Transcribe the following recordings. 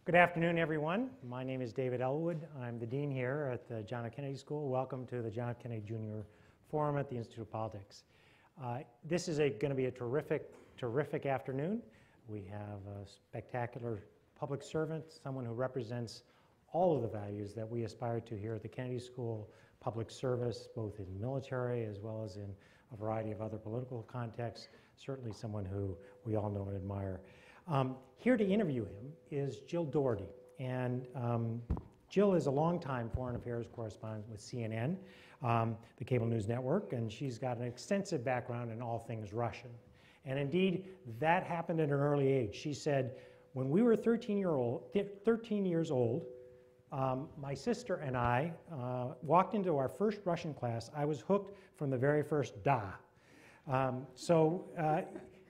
Good afternoon, everyone. My name is David Elwood. I'm the dean here at the John F. Kennedy School. Welcome to the John F. Kennedy Jr. Forum at the Institute of Politics. This is going to be a terrific afternoon. We have a spectacular public servant, someone who represents all of the values that we aspire to here at the Kennedy School, public service, both in military as well as in a variety of other political contexts, certainly someone who we all know and admire. Here to interview him is Jill Dougherty, and Jill is a longtime foreign affairs correspondent with CNN, the cable news network, and she's got an extensive background in all things Russian. And indeed, that happened at an early age. She said, when we were 13 years old, my sister and I walked into our first Russian class. I was hooked from the very first da.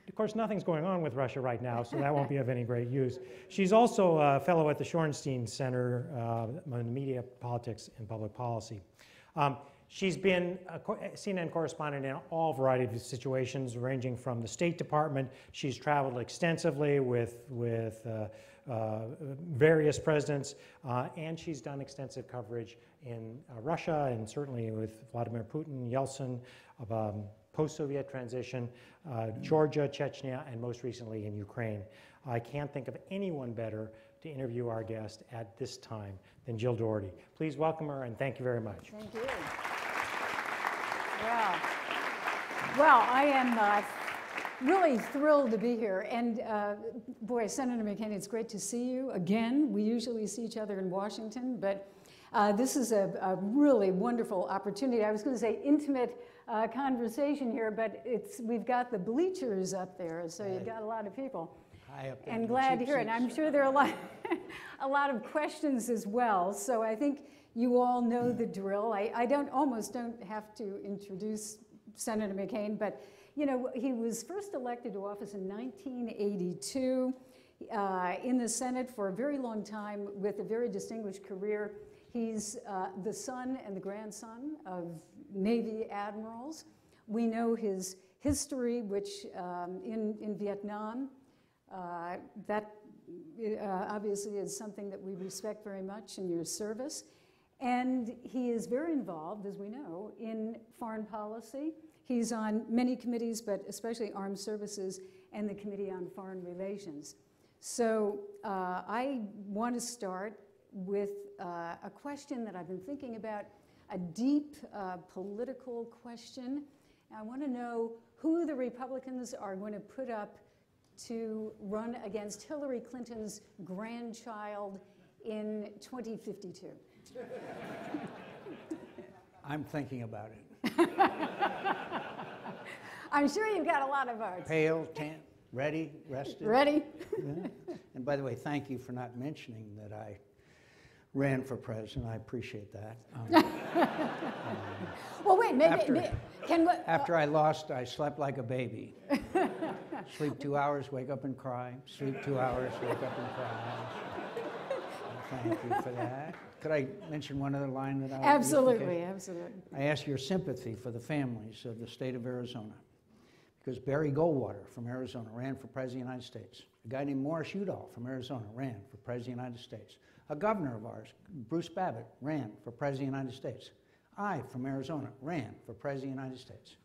Of course, nothing's going on with Russia right now, so that won't be of any great use. She's also a fellow at the Shorenstein Center on Media, Politics, and Public Policy. She's been a CNN correspondent in all varieties of situations, ranging from the State Department. She's traveled extensively with various presidents, and she's done extensive coverage in Russia, and certainly with Vladimir Putin, Yeltsin, post-Soviet transition, Georgia, Chechnya, and most recently in Ukraine. I can't think of anyone better to interview our guest at this time than Jill Dougherty. Please welcome her, and thank you very much. Thank you. Well, I am really thrilled to be here. And boy, Senator McCain, it's great to see you again. We usually see each other in Washington, but this is a really wonderful opportunity. I was going to say intimate conversation here, but we've got the bleachers up there, so you've got a lot of people. High up and glad to hear it. And I'm sure there are a lot of questions as well. So I think you all know the drill. I almost don't have to introduce Senator McCain, but you know, he was first elected to office in 1982 in the Senate for a very long time with a very distinguished career. He's the son and the grandson of Navy admirals. We know his history, which in Vietnam, that obviously is something that we respect very much in your service. And he is very involved, as we know, in foreign policy. He's on many committees, but especially Armed Services and the Committee on Foreign Relations. So I want to start with a question that I've been thinking about, a deep political question. I want to know who the Republicans are going to put up to run against Hillary Clinton's grandchild in 2052. I'm thinking about it. I'm sure you've got a lot of votes. Pale, tan, ready, rested. Ready? Yeah. And by the way, thank you for not mentioning that I ran for president. I appreciate that. Well, wait, maybe after I lost, I slept like a baby. Sleep 2 hours, wake up and cry. Sleep 2 hours, wake up and cry. Thank you for that. Could I mention one other line that I Absolutely, absolutely. I ask your sympathy for the families of the state of Arizona, because Barry Goldwater from Arizona ran for President of the United States. A guy named Morris Udall from Arizona ran for President of the United States. A governor of ours, Bruce Babbitt, ran for President of the United States. I, from Arizona, ran for President of the United States.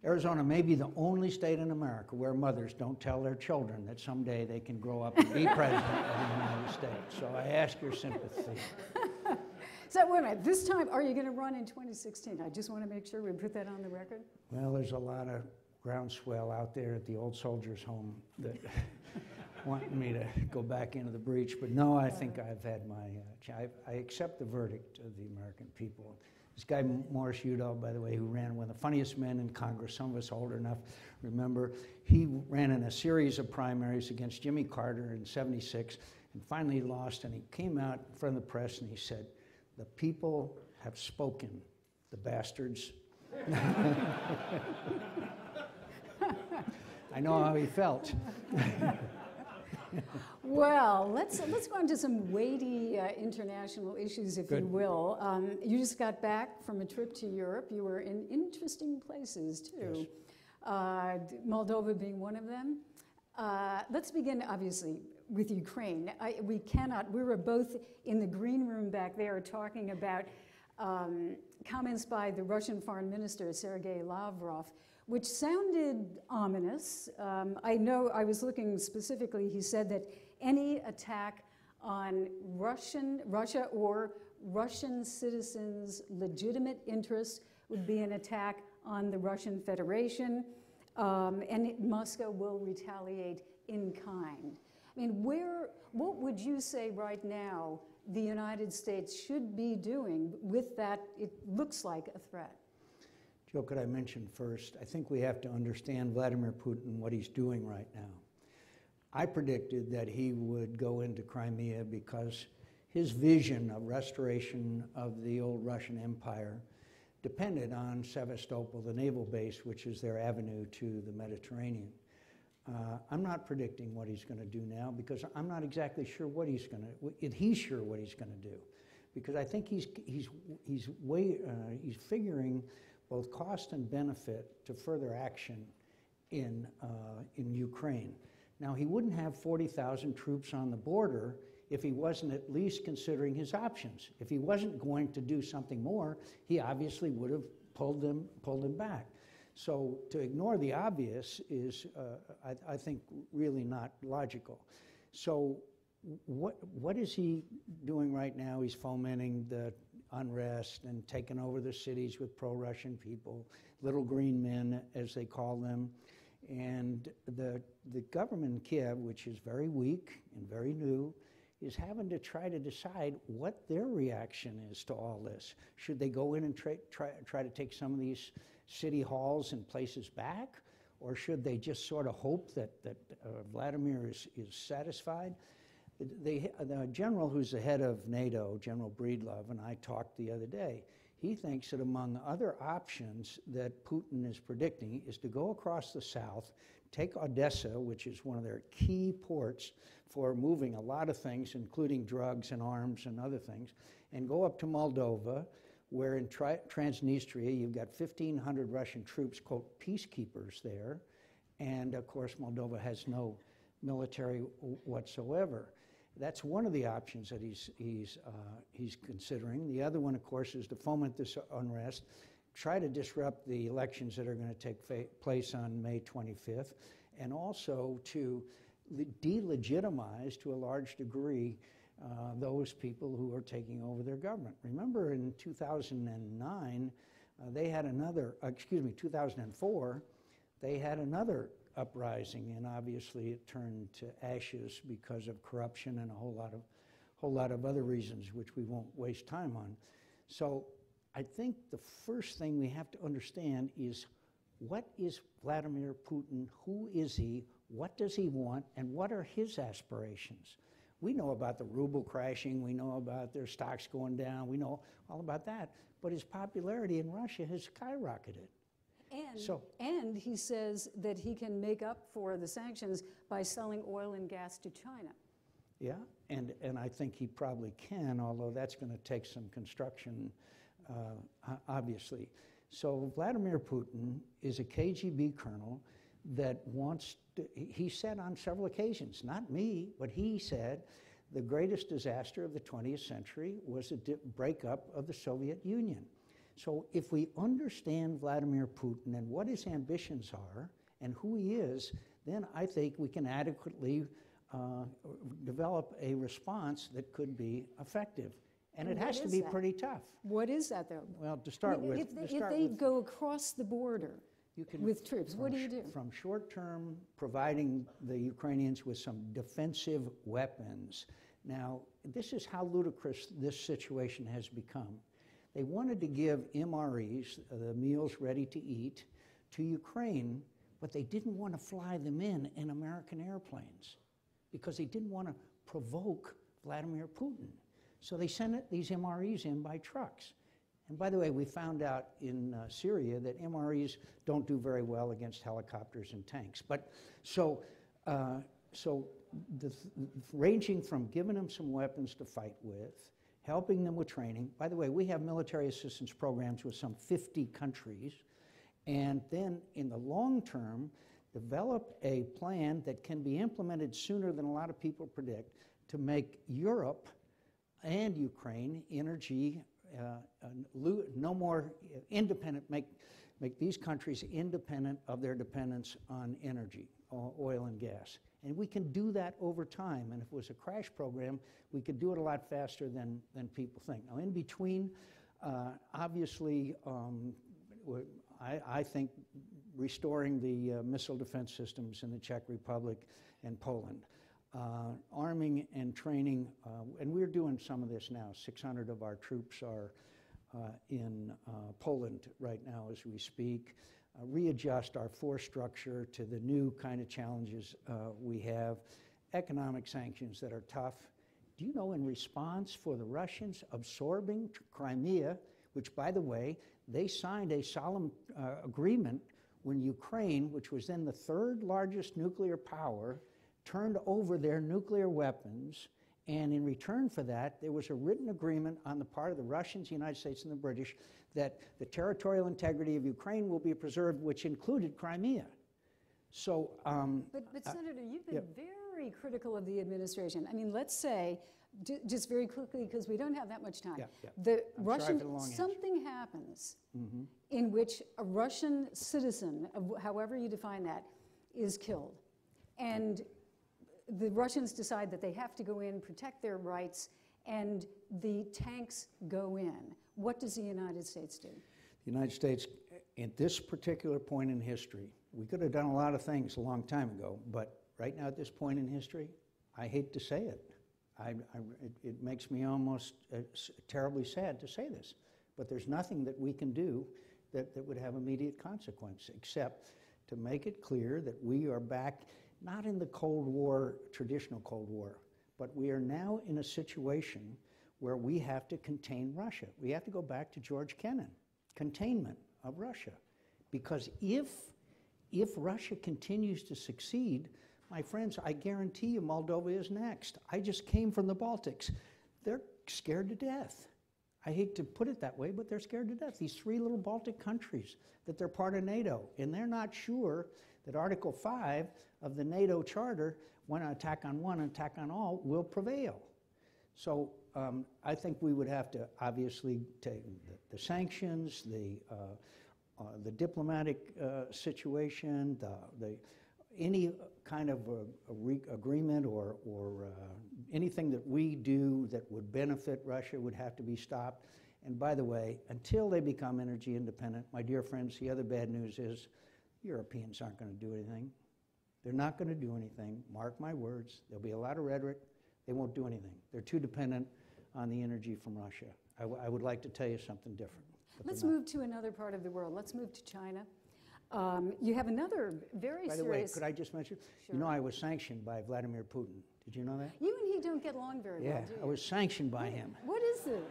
Arizona may be the only state in America where mothers don't tell their children that someday they can grow up and be president of the United States. So I ask your sympathy. So wait a minute, this time, are you going to run in 2016? I just want to make sure we put that on the record. Well, there's a lot of groundswell out there at the old soldiers' home that want me to go back into the breach. But no, I think I've had my, I accept the verdict of the American people. This guy, Morris Udall, by the way, who ran one of the funniest men in Congress, some of us older enough remember, he ran in a series of primaries against Jimmy Carter in '76, and finally lost, and he came out in front of the press and he said, "The people have spoken, the bastards." I know how he felt. Well, let's go on to some weighty international issues, if you will. You just got back from a trip to Europe. You were in interesting places, too. Yes. Moldova being one of them. Let's begin, obviously, with Ukraine. We were both in the green room back there talking about comments by the Russian Foreign Minister, Sergei Lavrov, which sounded ominous. I know I was looking specifically, he said that any attack on Russia or Russian citizens' legitimate interests would be an attack on the Russian Federation, and Moscow will retaliate in kind. I mean, what would you say right now the United States should be doing with that, it looks like, a threat? Joe, could I mention first, I think we have to understand Vladimir Putin, what he's doing right now. I predicted that he would go into Crimea because his vision of restoration of the old Russian Empire depended on Sevastopol, the naval base, which is their avenue to the Mediterranean. I'm not predicting what he's going to do now because I'm not exactly sure what he's going to. He's sure what he's going to do, because I think he's figuring both cost and benefit to further action in Ukraine. Now, he wouldn't have 40,000 troops on the border if he wasn't at least considering his options. If he wasn't going to do something more, he obviously would have pulled them back. So to ignore the obvious is, I think, really not logical. So what is he doing right now? He's fomenting the unrest and taking over the cities with pro-Russian people, little green men, as they call them. And the government in Kiev, which is very weak and very new, is having to try to decide what their reaction is to all this. Should they go in and try to take some of these city halls and places back? Or should they just sort of hope that Vladimir is satisfied? The general who's the head of NATO, General Breedlove, and I talked the other day, he thinks that among other options that Putin is predicting is to go across the south, take Odessa, which is one of their key ports for moving a lot of things, including drugs and arms and other things, and go up to Moldova, where in Transnistria you've got 1,500 Russian troops, quote, peacekeepers there, and of course Moldova has no military whatsoever. That's one of the options that he's considering. The other one, of course, is to foment this unrest, try to disrupt the elections that are going to take place on May 25th, and also to delegitimize, to a large degree, those people who are taking over their government. Remember, in 2009, 2004, they had another uprising, and obviously it turned to ashes because of corruption and a whole lot of other reasons, which we won't waste time on. So I think the first thing we have to understand is, what is Vladimir Putin? Who is he? What does he want? And what are his aspirations? We know about the ruble crashing. We know about their stocks going down. We know all about that. But his popularity in Russia has skyrocketed. And he says that he can make up for the sanctions by selling oil and gas to China. Yeah, and I think he probably can, although that's going to take some construction, obviously. So Vladimir Putin is a KGB colonel that wants to, he said on several occasions, not me, but he said, the greatest disaster of the 20th century was the breakup of the Soviet Union. So if we understand Vladimir Putin and what his ambitions are and who he is, then I think we can adequately develop a response that could be effective. And it has to be pretty tough. What is that, though? Well, to start with... If they go across the border with troops, what do you do? From short-term, providing the Ukrainians with some defensive weapons. Now, this is how ludicrous this situation has become. They wanted to give MREs, the meals ready to eat, to Ukraine, but they didn't want to fly them in American airplanes because they didn't want to provoke Vladimir Putin. So they sent these MREs in by trucks. And by the way, we found out in Syria that MREs don't do very well against helicopters and tanks. But ranging from giving them some weapons to fight with, helping them with training. By the way, we have military assistance programs with some 50 countries. And then in the long term, develop a plan that can be implemented sooner than a lot of people predict to make Europe and Ukraine energy no more independent, make these countries independent of their dependence on energy, oil and gas. And we can do that over time. And if it was a crash program, we could do it a lot faster than people think. Now, in between, obviously, I think restoring the missile defense systems in the Czech Republic and Poland, arming and training, and we're doing some of this now. 600 of our troops are in Poland right now as we speak. Readjust our force structure to the new kind of challenges we have. Economic sanctions that are tough. Do you know, in response for the Russians absorbing Crimea, which, by the way, they signed a solemn agreement when Ukraine, which was then the third largest nuclear power, turned over their nuclear weapons, and in return for that, there was a written agreement on the part of the Russians, the United States, and the British that the territorial integrity of Ukraine will be preserved, which included Crimea. So, but Senator, you've been very critical of the administration. I mean, let's say, just very quickly, because we don't have that much time. The Russian, something happens in which a Russian citizen, however you define that, is killed, and the Russians decide that they have to go in, protect their rights, and the tanks go in. What does the United States do? The United States, at this particular point in history, we could have done a lot of things a long time ago, but right now at this point in history, I hate to say it. It makes me almost terribly sad to say this, but there's nothing that we can do that would have immediate consequence, except to make it clear that we are back not in the Cold War, traditional Cold War, but we are now in a situation where we have to contain Russia. We have to go back to George Kennan, containment of Russia. Because if Russia continues to succeed, my friends, I guarantee you Moldova is next. I just came from the Baltics. They're scared to death. I hate to put it that way, but they're scared to death. These three little Baltic countries, that they're part of NATO, and they're not sure that Article 5 of the NATO Charter, when an attack on one, an attack on all, will prevail. So I think we would have to obviously take the sanctions, the diplomatic situation, any kind of agreement or anything that we do that would benefit Russia would have to be stopped. And by the way, until they become energy independent, my dear friends, the other bad news is Europeans aren't going to do anything. They're not going to do anything. Mark my words. There'll be a lot of rhetoric. They won't do anything. They're too dependent on the energy from Russia. I would like to tell you something different. Let's move to another part of the world. Let's move to China. You have another very serious... By the way, could I just mention? Sure. You know I was sanctioned by Vladimir Putin. Did you know that? You and he don't get along very well, do you? I was sanctioned by him. What is this?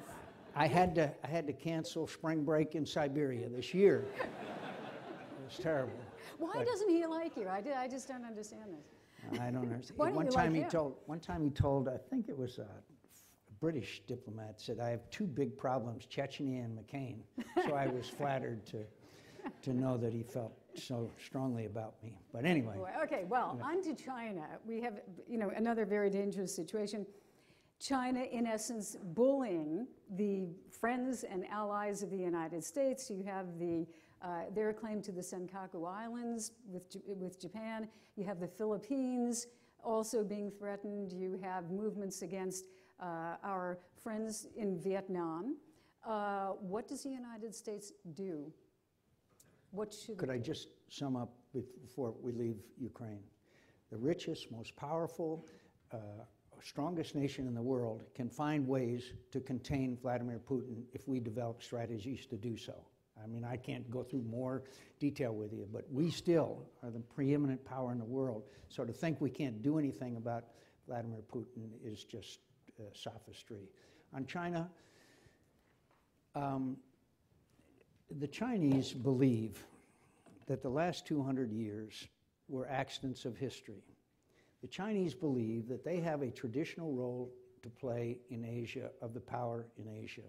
I had to cancel spring break in Siberia this year. It was terrible. Why doesn't he like you? I just don't understand this. I don't understand. Why don't you like him? One time he told, I think it was a British diplomat, said, I have two big problems, Chechnya and McCain. So I was flattered to know that he felt so strongly about me. But anyway. Okay, well, on to China. We have, another very dangerous situation. China, in essence, bullying the friends and allies of the United States. You have their claim to the Senkaku Islands with Japan. You have the Philippines also being threatened. You have movements against our friends in Vietnam. What does the United States do? What should Could I just sum up before we leave Ukraine? The richest, most powerful, strongest nation in the world can find ways to contain Vladimir Putin if we develop strategies to do so. I mean, I can't go through more detail with you, but we still are the preeminent power in the world. So to think we can't do anything about Vladimir Putin is just sophistry. On China, the Chinese believe that the last 200 years were accidents of history. The Chinese believe that they have a traditional role to play in Asia, of the power in Asia.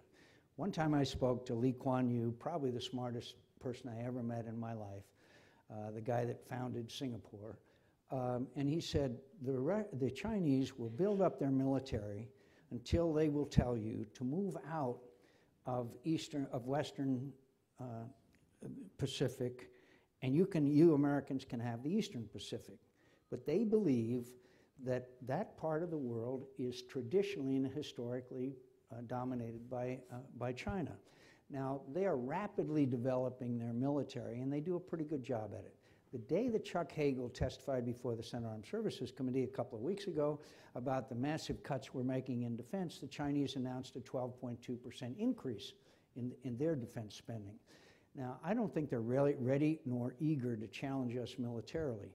One time I spoke to Lee Kuan Yew, probably the smartest person I ever met in my life, the guy that founded Singapore. And he said, the Chinese will build up their military until they will tell you to move out of Western Pacific, and you Americans can have the Eastern Pacific. But they believe that that part of the world is traditionally and historically dominated by China. Now, they are rapidly developing their military, and they do a pretty good job at it. The day that Chuck Hagel testified before the Senate Armed Services Committee a couple of weeks ago about the massive cuts we're making in defense, the Chinese announced a 12.2% increase in their defense spending. Now, I don't think they're really ready nor eager to challenge us militarily,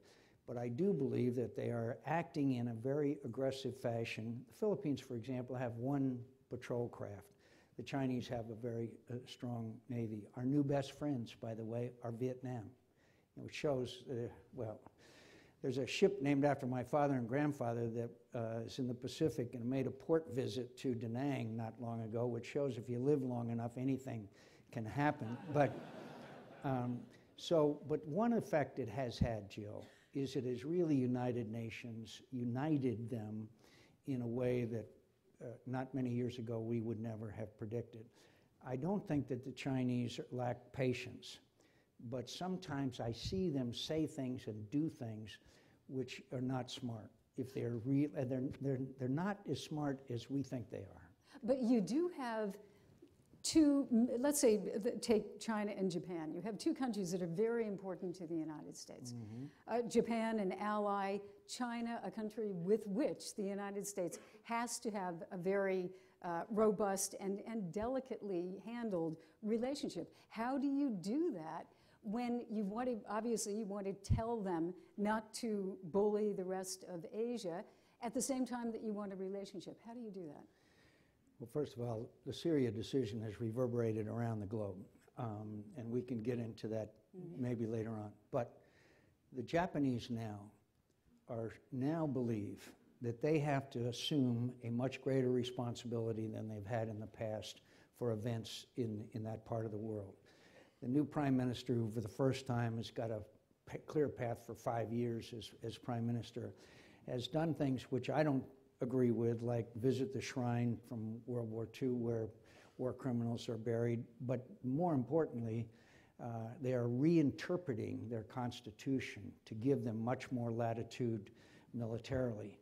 but I do believe that they are acting in a very aggressive fashion. The Philippines, for example, have one patrol craft. The Chinese have a very strong navy. Our new best friends, by the way, are Vietnam. Which shows, well, there's a ship named after my father and grandfather that is in the Pacific and made a port visit to Da Nang not long ago, which shows if you live long enough, anything can happen. But but one effect it has had, Jill, is it has really united nations, united them in a way that not many years ago we would never have predicted. I don't think that the Chinese lack patience, but sometimes I see them say things and do things which are not smart. If they're real, they're not as smart as we think they are. But you do have two, let's say, take China and Japan. You have two countries that are very important to the United States. Mm-hmm. Japan, an ally, China, a country with which the United States has to have a very robust and delicately handled relationship. How do you do that when you want to, obviously you want to tell them not to bully the rest of Asia at the same time that you want a relationship? How do you do that? Well, first of all, the Syria decision has reverberated around the globe, and we can get into that maybe later on. But the Japanese now believe that they have to assume a much greater responsibility than they've had in the past for events in that part of the world. The new prime minister, who for the first time has got a clear path for 5 years as prime minister, has done things which I don't agree with, like visit the shrine from World War II where war criminals are buried. But more importantly, they are reinterpreting their constitution to give them much more latitude militarily.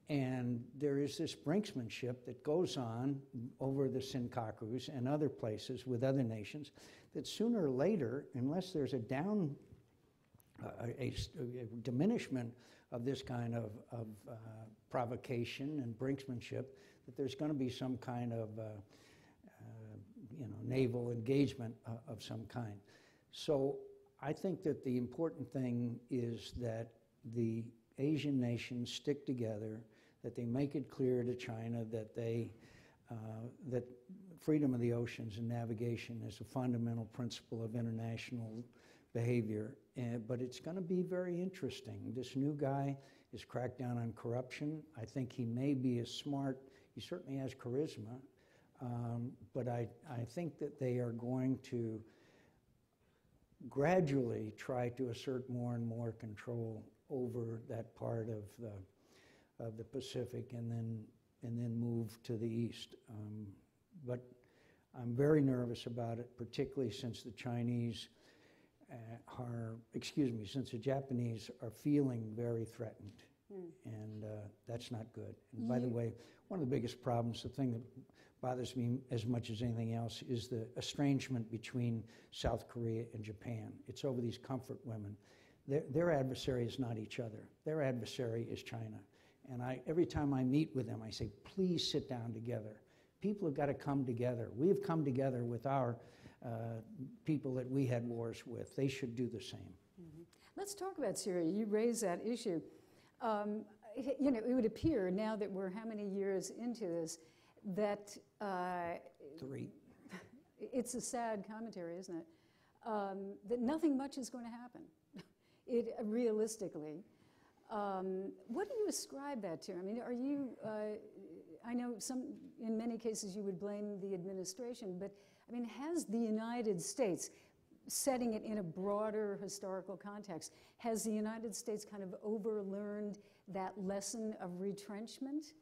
And there is this brinksmanship that goes on over the Senkakus and other places with other nations that sooner or later, unless there's a diminishment of this kind of provocation and brinksmanship, that there's going to be some kind of naval engagement of some kind. So I think that the important thing is that the Asian nations stick together, that they make it clear to China that that freedom of the oceans and navigation is a fundamental principle of international behavior. But it's going to be very interesting. This new guy has cracked down on corruption. I think he may be as smart. He certainly has charisma. But I think that they are going to gradually try to assert more and more control over that part of the Pacific, and then move to the east. But I'm very nervous about it, particularly since the Chinese since the Japanese are feeling very threatened, and that's not good. And by the way, one of the biggest problems, the thing that bothers me as much as anything else, is the estrangement between South Korea and Japan. It's over these comfort women. Their adversary is not each other. Their adversary is China. And every time I meet with them, I say, please sit down together. People have got to come together. We have come together with our people that we had wars with. They should do the same. Mm-hmm. Let's talk about Syria. You raised that issue. It would appear now that we're how many years into this that 3. It's a sad commentary, isn't it? That nothing much is going to happen. Realistically. What do you ascribe that to? I mean, are you, I know in many cases you would blame the administration, but I mean, has the United States, setting it in a broader historical context, has the United States kind of overlearned that lesson of retrenchment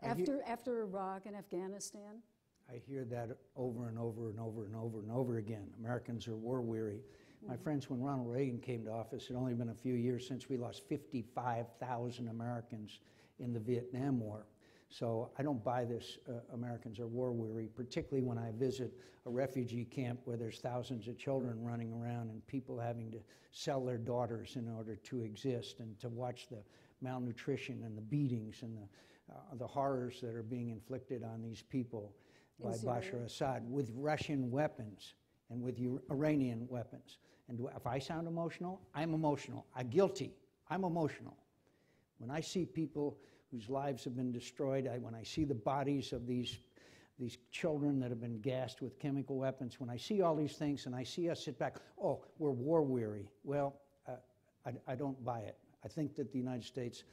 after Iraq and Afghanistan? I hear that over and over and over and over and over again. Americans are war weary. My friends, when Ronald Reagan came to office, it had only been a few years since we lost 55,000 Americans in the Vietnam War. So I don't buy this, Americans are war weary, particularly when I visit a refugee camp where there's thousands of children running around and people having to sell their daughters in order to exist, and to watch the malnutrition and the beatings and the horrors that are being inflicted on these people by Bashar Assad with Russian weapons and with Iranian weapons. And if I sound emotional, I'm emotional. I'm guilty. I'm emotional. When I see people whose lives have been destroyed, when I see the bodies of these children that have been gassed with chemical weapons, when I see all these things and I see us sit back, oh, we're war weary. Well, I don't buy it. I think that the United States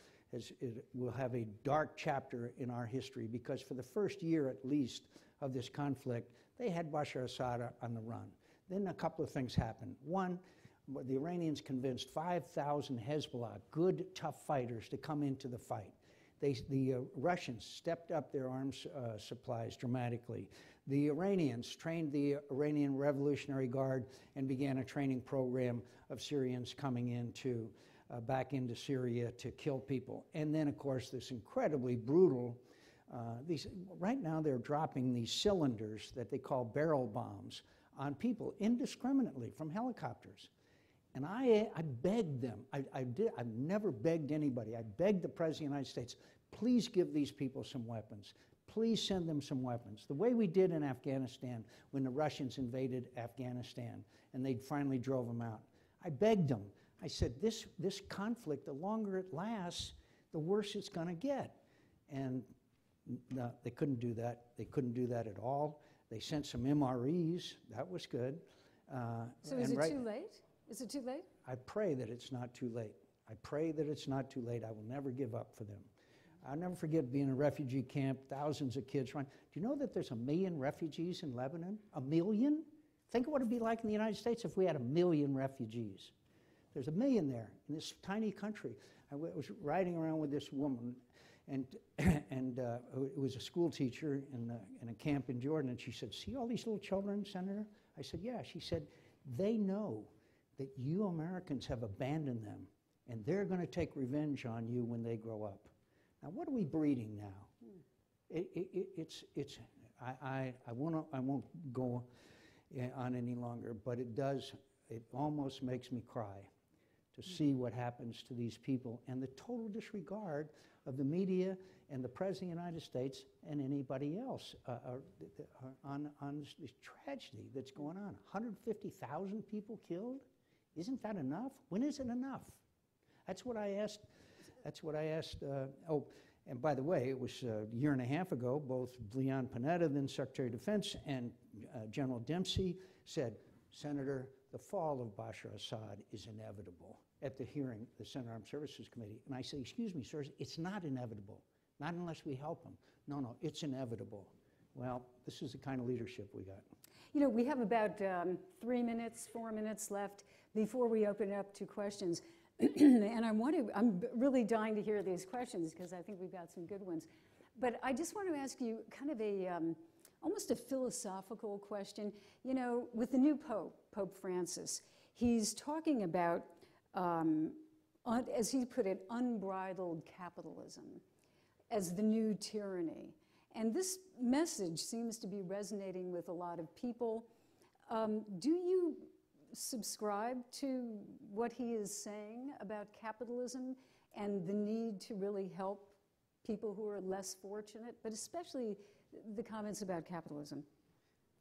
will have a dark chapter in our history, because for the first year at least of this conflict, they had Bashar Assad on the run. Then a couple of things happened. One, the Iranians convinced 5,000 Hezbollah, good, tough fighters, to come into the fight. The Russians stepped up their arms supplies dramatically. The Iranians trained the Iranian Revolutionary Guard and began a training program of Syrians coming into back into Syria to kill people. And then, of course, this incredibly brutal, right now they're dropping these cylinders that they call barrel bombs on people indiscriminately from helicopters. And I begged them, I've never begged anybody, I begged the President of the United States, please give these people some weapons. Please send them some weapons. The way we did in Afghanistan when the Russians invaded Afghanistan and they finally drove them out. I begged them. I said, this conflict, the longer it lasts, the worse it's going to get. And no, they couldn't do that. They couldn't do that at all. They sent some MREs. That was good. So is it too late? Is it too late? I pray that it's not too late. I pray that it's not too late. I will never give up for them. I'll never forget being in a refugee camp, thousands of kids running. Do you know that there's 1 million refugees in Lebanon? 1 million? Think of what it would be like in the United States if we had 1 million refugees. There's 1 million there in this tiny country. I was riding around with this woman, and it was a school teacher in a camp in Jordan, and she said, see all these little children, Senator? I said, yeah. She said, they know that you Americans have abandoned them, and they're going to take revenge on you when they grow up. Now, what are we breeding now? I won't go on any longer, but it almost makes me cry to see what happens to these people and the total disregard of the media and the President of the United States and anybody else on this tragedy that's going on. 150,000 people killed? Isn't that enough? When is it enough? That's what I asked. Oh, and by the way, it was a year and a half ago, both Leon Panetta, then Secretary of Defense, and General Dempsey said, Senator, the fall of Bashar Assad is inevitable at the hearing, the Senate Armed Services Committee. And I said, excuse me, sirs, it's not inevitable. Not unless we help him. No, it's inevitable. Well, this is the kind of leadership we got. You know, we have about 3 minutes, 4 minutes left before we open it up to questions. And I'm really dying to hear these questions because I think we've got some good ones. But I just want to ask you kind of almost a philosophical question. You know, with the new Pope, Pope Francis, he's talking about, as he put it, unbridled capitalism as the new tyranny. And this message seems to be resonating with a lot of people. Do you subscribe to what he is saying about capitalism and the need to really help people who are less fortunate, but especially the comments about capitalism?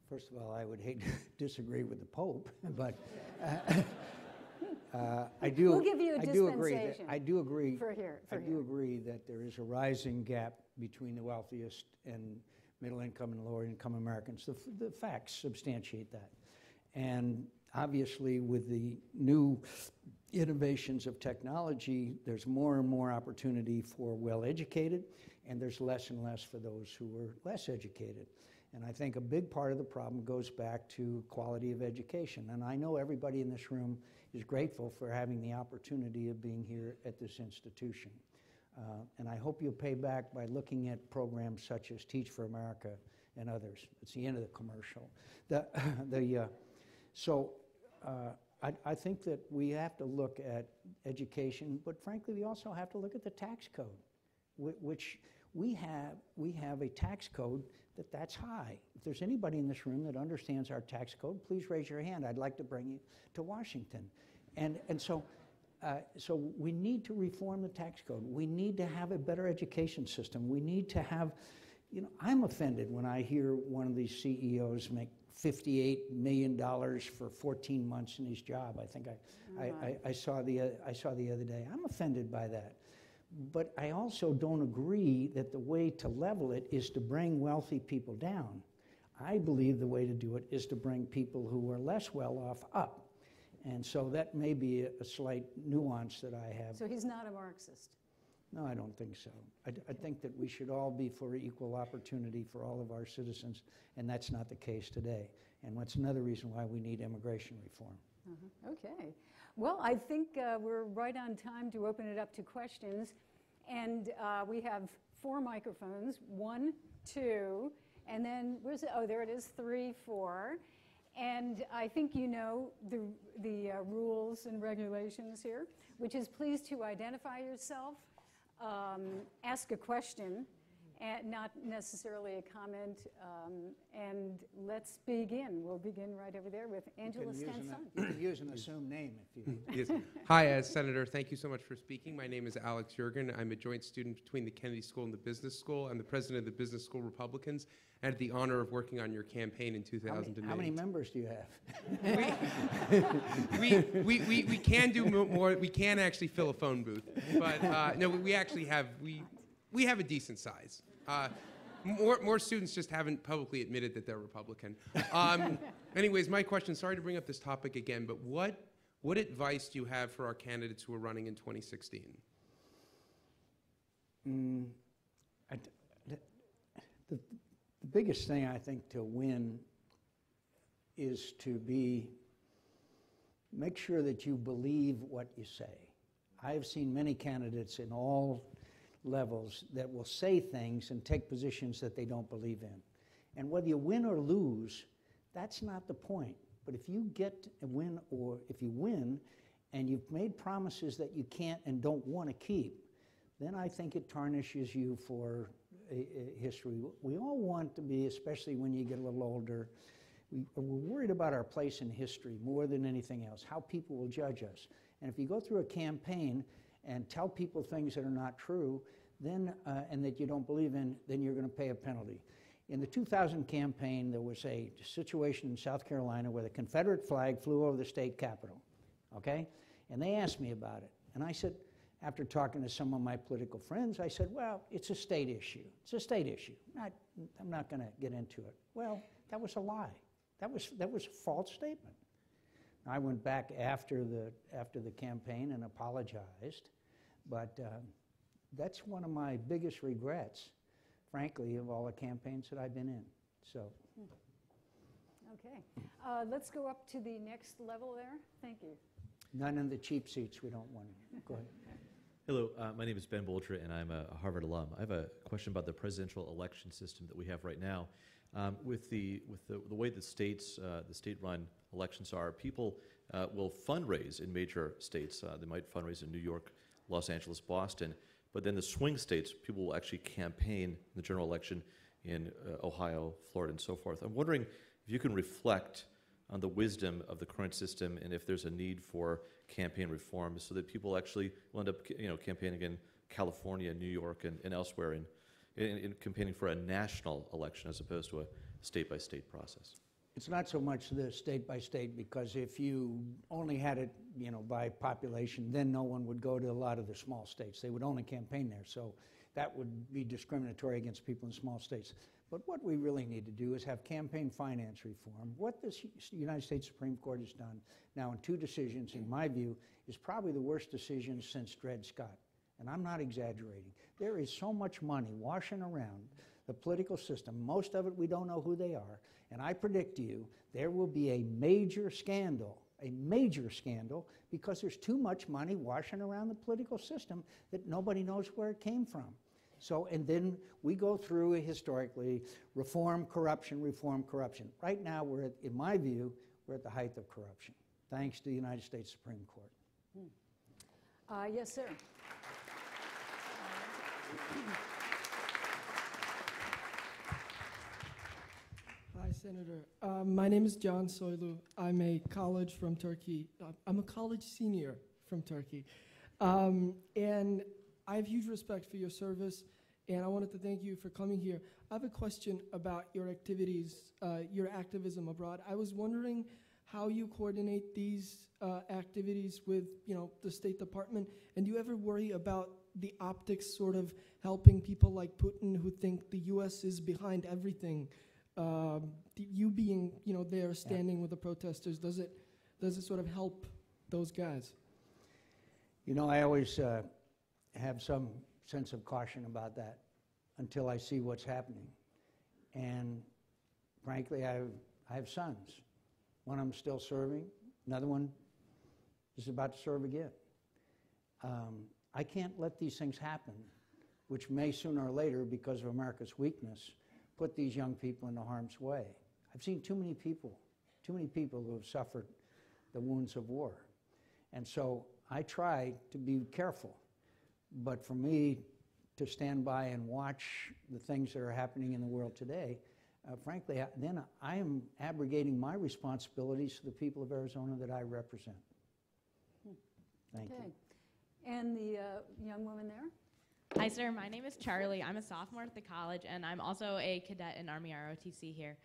First of all, I would hate to disagree with the Pope, but I do. We'll give you a dispensation. I do agree. I do agree that there is a rising gap between the wealthiest and middle income and lower income Americans. The facts substantiate that, and obviously, with the new innovations of technology, there's more and more opportunity for well-educated, and there's less and less for those who are less educated. And I think a big part of the problem goes back to quality of education. And I know everybody in this room is grateful for having the opportunity of being here at this institution. And I hope you'll pay back by looking at programs such as Teach for America and others. It's the end of the commercial. I think that we have to look at education, but frankly, we also have to look at the tax code, which we have a tax code that's high. If there's anybody in this room that understands our tax code, please raise your hand. I'd like to bring you to Washington. So we need to reform the tax code. We need to have a better education system. We need to have, I'm offended when I hear one of these CEOs make $58 million for 14 months in his job. I think I saw the other day. I'm offended by that. But I also don't agree that the way to level it is to bring wealthy people down. I believe the way to do it is to bring people who are less well off up. And so that may be a slight nuance that I have. So he's not a Marxist? No, I don't think so. I think that we should all be for equal opportunity for all of our citizens, and that's not the case today. And that's another reason why we need immigration reform. Okay. Well, I think we're right on time to open it up to questions. And we have 4 microphones, 1, 2, and then, where's it? Oh, there it is, 3, 4. And I think you know the rules and regulations here, which is please to identify yourself, ask a question, and not necessarily a comment, and let's begin. We'll begin right over there with Angela Stenson. You can use an assumed name if you... Yes. Hi, Senator. Thank you so much for speaking. My name is Alex Yergin. I'm a joint student between the Kennedy School and the Business School. I'm the president of the Business School Republicans. I had the honor of working on your campaign in 2008. How many members do you have? we can do more. We can actually fill a phone booth. But no, we actually have, we have a decent size. More students just haven't publicly admitted that they're Republican. Anyways, my question, sorry to bring up this topic again, but what advice do you have for our candidates who are running in 2016? The biggest thing I think to win is to make sure that you believe what you say. I've seen many candidates in all levels that will say things and take positions that they don't believe in. And whether you win or lose, that's not the point. But if you get a win, or if you win and you've made promises that you can't and don't want to keep, then I think it tarnishes you for history. We all want to be, especially when you get a little older, we're worried about our place in history more than anything else, how people will judge us. And if you go through a campaign and tell people things that are not true, then and that you don't believe in, then you're going to pay a penalty. In the 2000 campaign, there was a situation in South Carolina where the Confederate flag flew over the state capitol, okay? And they asked me about it. And I said, after talking to some of my political friends, I said, well, it's a state issue. It's a state issue. I'm not going to get into it. Well, that was a lie. That was a false statement. I went back after the campaign and apologized, but that's one of my biggest regrets, frankly, of all the campaigns that I've been in. So. Okay. Let's go up to the next level there. Thank you. None in the cheap seats. We don't want to. Go ahead. Hello, my name is Ben Bolger, and I'm a Harvard alum. I have a question about the presidential election system that we have right now. With the way the state-run elections are, people will fundraise in major states. They might fundraise in New York, Los Angeles, Boston, but then the swing states, people will actually campaign in the general election in Ohio, Florida, and so forth. I'm wondering if you can reflect on the wisdom of the current system and if there's a need for campaign reform so that people actually will end up campaigning in California, New York, and elsewhere in campaigning for a national election as opposed to a state-by-state process. It's not so much the state-by-state, because if you only had it by population, then no one would go to a lot of the small states. They would only campaign there. So that would be discriminatory against people in small states. But what we really need to do is have campaign finance reform. What the United States Supreme Court has done now in 2 decisions, in my view, is probably the worst decision since Dred Scott. And I'm not exaggerating. There is so much money washing around the political system, most of it we don't know who they are, and I predict to you there will be a major scandal, because there's too much money washing around the political system that nobody knows where it came from. So, and then we go through historically reform, corruption, reform, corruption. Right now, in my view, we're at the height of corruption, thanks to the United States Supreme Court. Yes, sir. Hi, Senator. My name is John Soylu. I'm a college from Turkey. I'm a college senior from Turkey. And I have huge respect for your service, and I wanted to thank you for coming here. I have a question about your activities, your activism abroad. I was wondering how you coordinate these activities with, the State Department, and do you ever worry about the optics sort of helping people like Putin who think the U.S. is behind everything? You being, there standing with the protesters, does it sort of help those guys? I always have some sense of caution about that until I see what's happening. And frankly, I have sons. One of them still serving, another one is about to serve again. I can't let these things happen, which may sooner or later, because of America's weakness, put these young people into harm's way. I've seen too many people who have suffered the wounds of war. And so I try to be careful. But for me to stand by and watch the things that are happening in the world today, frankly, then I am abrogating my responsibilities to the people of Arizona that I represent. Thank you. And the young woman there? Hi, sir. My name is Charlie. I'm a sophomore at the college, and I'm also a cadet in Army ROTC here.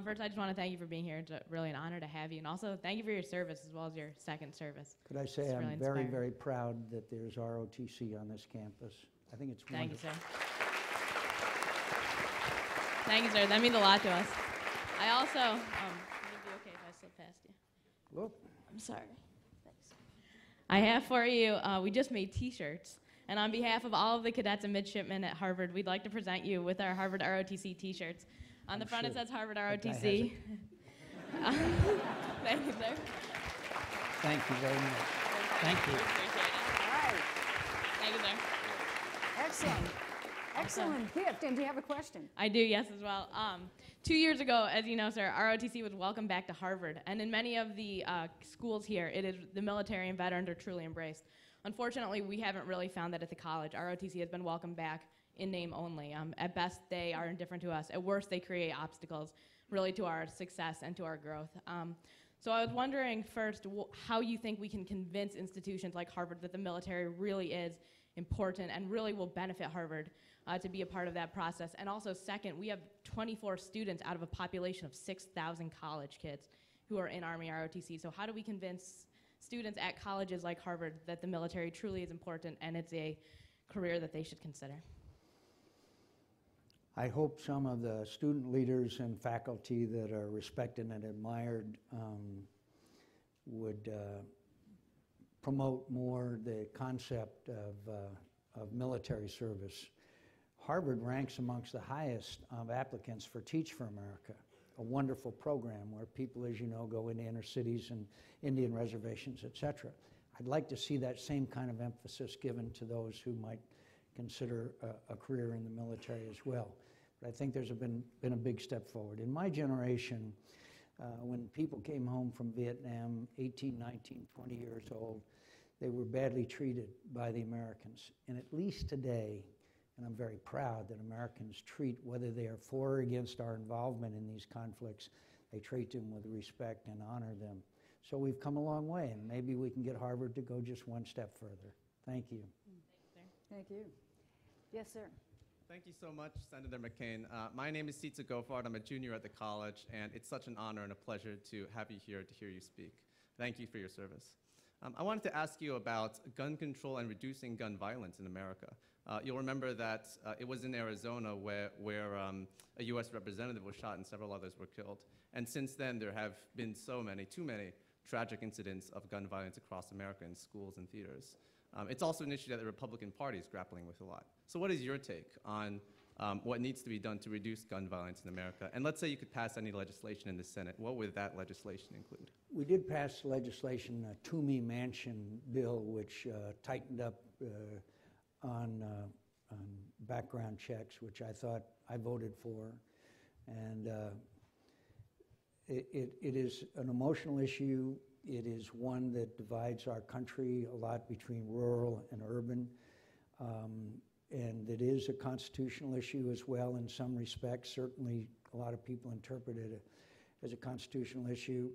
First, I just want to thank you for being here. It's really an honor to have you. And also, thank you for your service as well as your second service. Could I say I'm very, very proud that there's ROTC on this campus. I think it's wonderful. Thank you, sir. Thank you, sir. That means a lot to us. I also, would it be okay if I slip past you? Whoop. I'm sorry. Thanks. I have for you, we just made T-shirts. And on behalf of all of the cadets and midshipmen at Harvard, we'd like to present you with our Harvard ROTC T-shirts. On the front, it says Harvard ROTC. Thank you, sir. Thank you very much. Thank you. All right. Thank you, sir. Excellent. Excellent gift. And do you have a question? I do, yes, as well. 2 years ago, as you know, sir, ROTC was welcomed back to Harvard. And in many of the schools here, the military and veterans are truly embraced. Unfortunately, we haven't really found that at the college. ROTC has been welcomed back in name only. At best, they are indifferent to us. At worst, they create obstacles really to our success and to our growth. So I was wondering first how you think we can convince institutions like Harvard that the military really is important and really will benefit Harvard to be a part of that process. And also second, we have 24 students out of a population of 6,000 college kids who are in Army ROTC. So how do we convince students at colleges like Harvard that the military truly is important and it's a career that they should consider? I hope some of the student leaders and faculty that are respected and admired would promote more the concept of military service. Harvard ranks amongst the highest of applicants for Teach for America, a wonderful program where people, as you know, go into inner cities and Indian reservations, etc. I'd like to see that same kind of emphasis given to those who might consider a career in the military as well. But I think there's been a big step forward. In my generation, when people came home from Vietnam, 18, 19, 20 years old, they were badly treated by the Americans. And at least today, and I'm very proud that Americans treat, whether they are for or against our involvement in these conflicts, they treat them with respect and honor them. So we've come a long way, and maybe we can get Harvard to go just one step further. Thank you. Thank you. Yes, sir. Thank you so much, Senator McCain. My name is Sitza Gofard. I'm a junior at the college, and it's such an honor and a pleasure to have you here to hear you speak. Thank you for your service. I wanted to ask you about gun control and reducing gun violence in America. You'll remember that it was in Arizona where a U.S. representative was shot and several others were killed. And since then, there have been too many tragic incidents of gun violence across America in schools and theaters. It's also an issue that the Republican Party is grappling with a lot. So what is your take on what needs to be done to reduce gun violence in America. And let's say you could pass any legislation in the Senate. What would that legislation include? We did pass legislation, a Toomey Manchin bill, which tightened up on background checks, which I thought I voted for. And it is an emotional issue. It is one that divides our country a lot between rural and urban. And it is a constitutional issue as well in some respects. Certainly, a lot of people interpret it as a constitutional issue.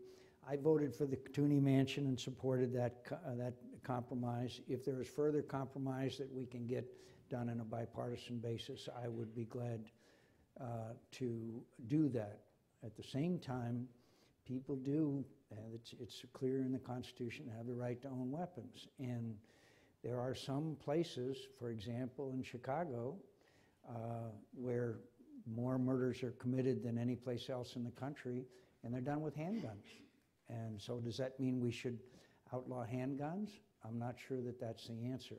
I voted for the Toomey Manchin and supported that compromise. If there is further compromise that we can get done on a bipartisan basis, I would be glad to do that. At the same time, people do, and it's clear in the Constitution, have the right to own weapons. And there are some places, for example, in Chicago, where more murders are committed than any place else in the country, and they're done with handguns. And so does that mean we should outlaw handguns? I'm not sure that that's the answer.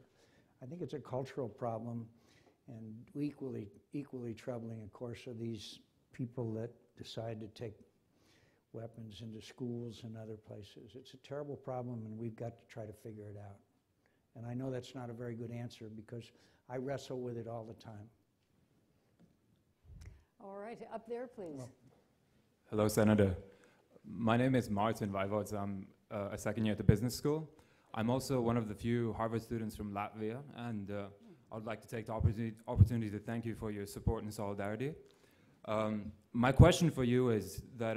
I think it's a cultural problem, and equally troubling, of course, are these people that decide to take weapons into schools and other places. It's a terrible problem, and we've got to try to figure it out. And I know that's not a very good answer because I wrestle with it all the time. All right, up there, please. Well, hello, Senator. My name is Martin Vaivods. I'm a second year at the business school. I'm also one of the few Harvard students from Latvia, and I would like to take the opportunity to thank you for your support and solidarity. My question for you is that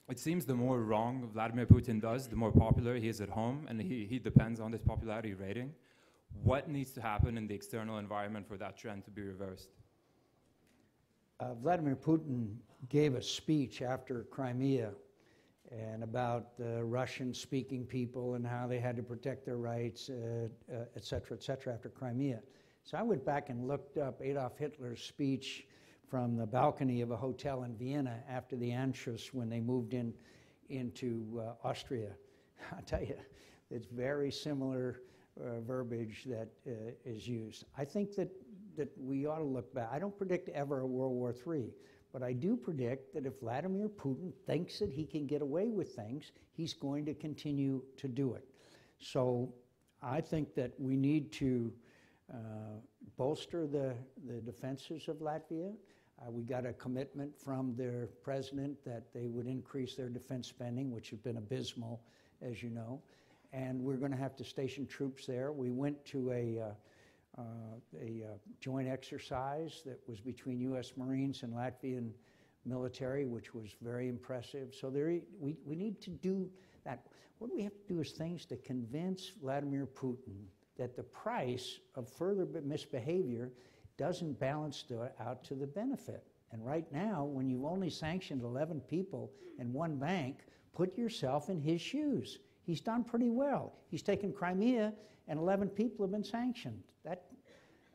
it seems the more wrong Vladimir Putin does, the more popular he is at home, and he depends on this popularity rating. What needs to happen in the external environment for that trend to be reversed? Vladimir Putin gave a speech after Crimea and about the Russian-speaking people and how they had to protect their rights, et cetera, after Crimea. So I went back and looked up Adolf Hitler's speech from the balcony of a hotel in Vienna after the Anschluss when they moved into Austria. I'll tell you, it's very similar verbiage that is used. I think that we ought to look back. I don't predict ever a World War III, but I do predict that if Vladimir Putin thinks that he can get away with things, he's going to continue to do it. So I think that we need to bolster the defenses of Latvia. We got a commitment from their president that they would increase their defense spending, which has been abysmal, as you know. And we're going to have to station troops there. We went to a joint exercise that was between U.S. Marines and Latvian military, which was very impressive. So we need to do that. What we have to do is things to convince Vladimir Putin that the price of further misbehavior doesn't balance out to the benefit. And right now, when you've only sanctioned 11 people and one bank, put yourself in his shoes. He's done pretty well. He's taken Crimea, and 11 people have been sanctioned.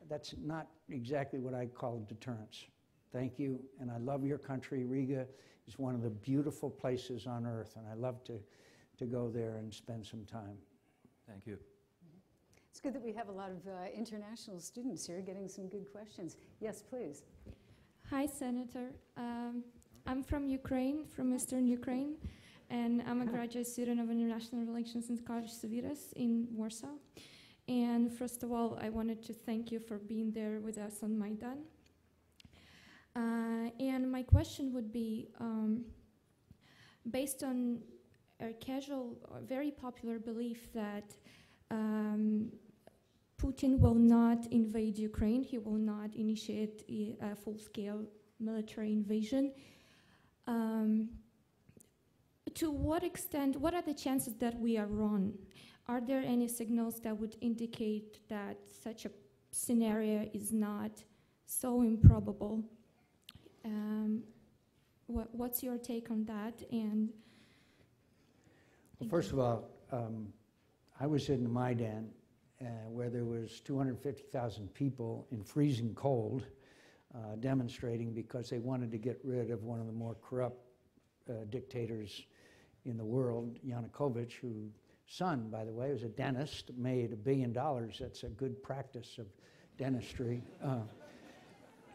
That's not exactly what I call deterrence. Thank you, and I love your country. Riga is one of the beautiful places on earth, and I love to go there and spend some time. Thank you. It's good that we have a lot of international students here getting some good questions. Yes, please. Hi, Senator. I'm from Ukraine, from Eastern Ukraine, and I'm a graduate student of International Relations in College Civitas in Warsaw. And first of all, I wanted to thank you for being there with us on Maidan. And my question would be, based on a casual, very popular belief that Putin will not invade Ukraine, he will not initiate a full-scale military invasion. To what extent, what are the chances that we are wrong? Are there any signals that would indicate that such a scenario is not so improbable? What's your take on that? And well, first of all, I was in the Maidan where there was 250,000 people in freezing cold demonstrating because they wanted to get rid of one of the more corrupt dictators in the world, Yanukovych, whose son, by the way, was a dentist, made $1 billion. That's a good practice of dentistry.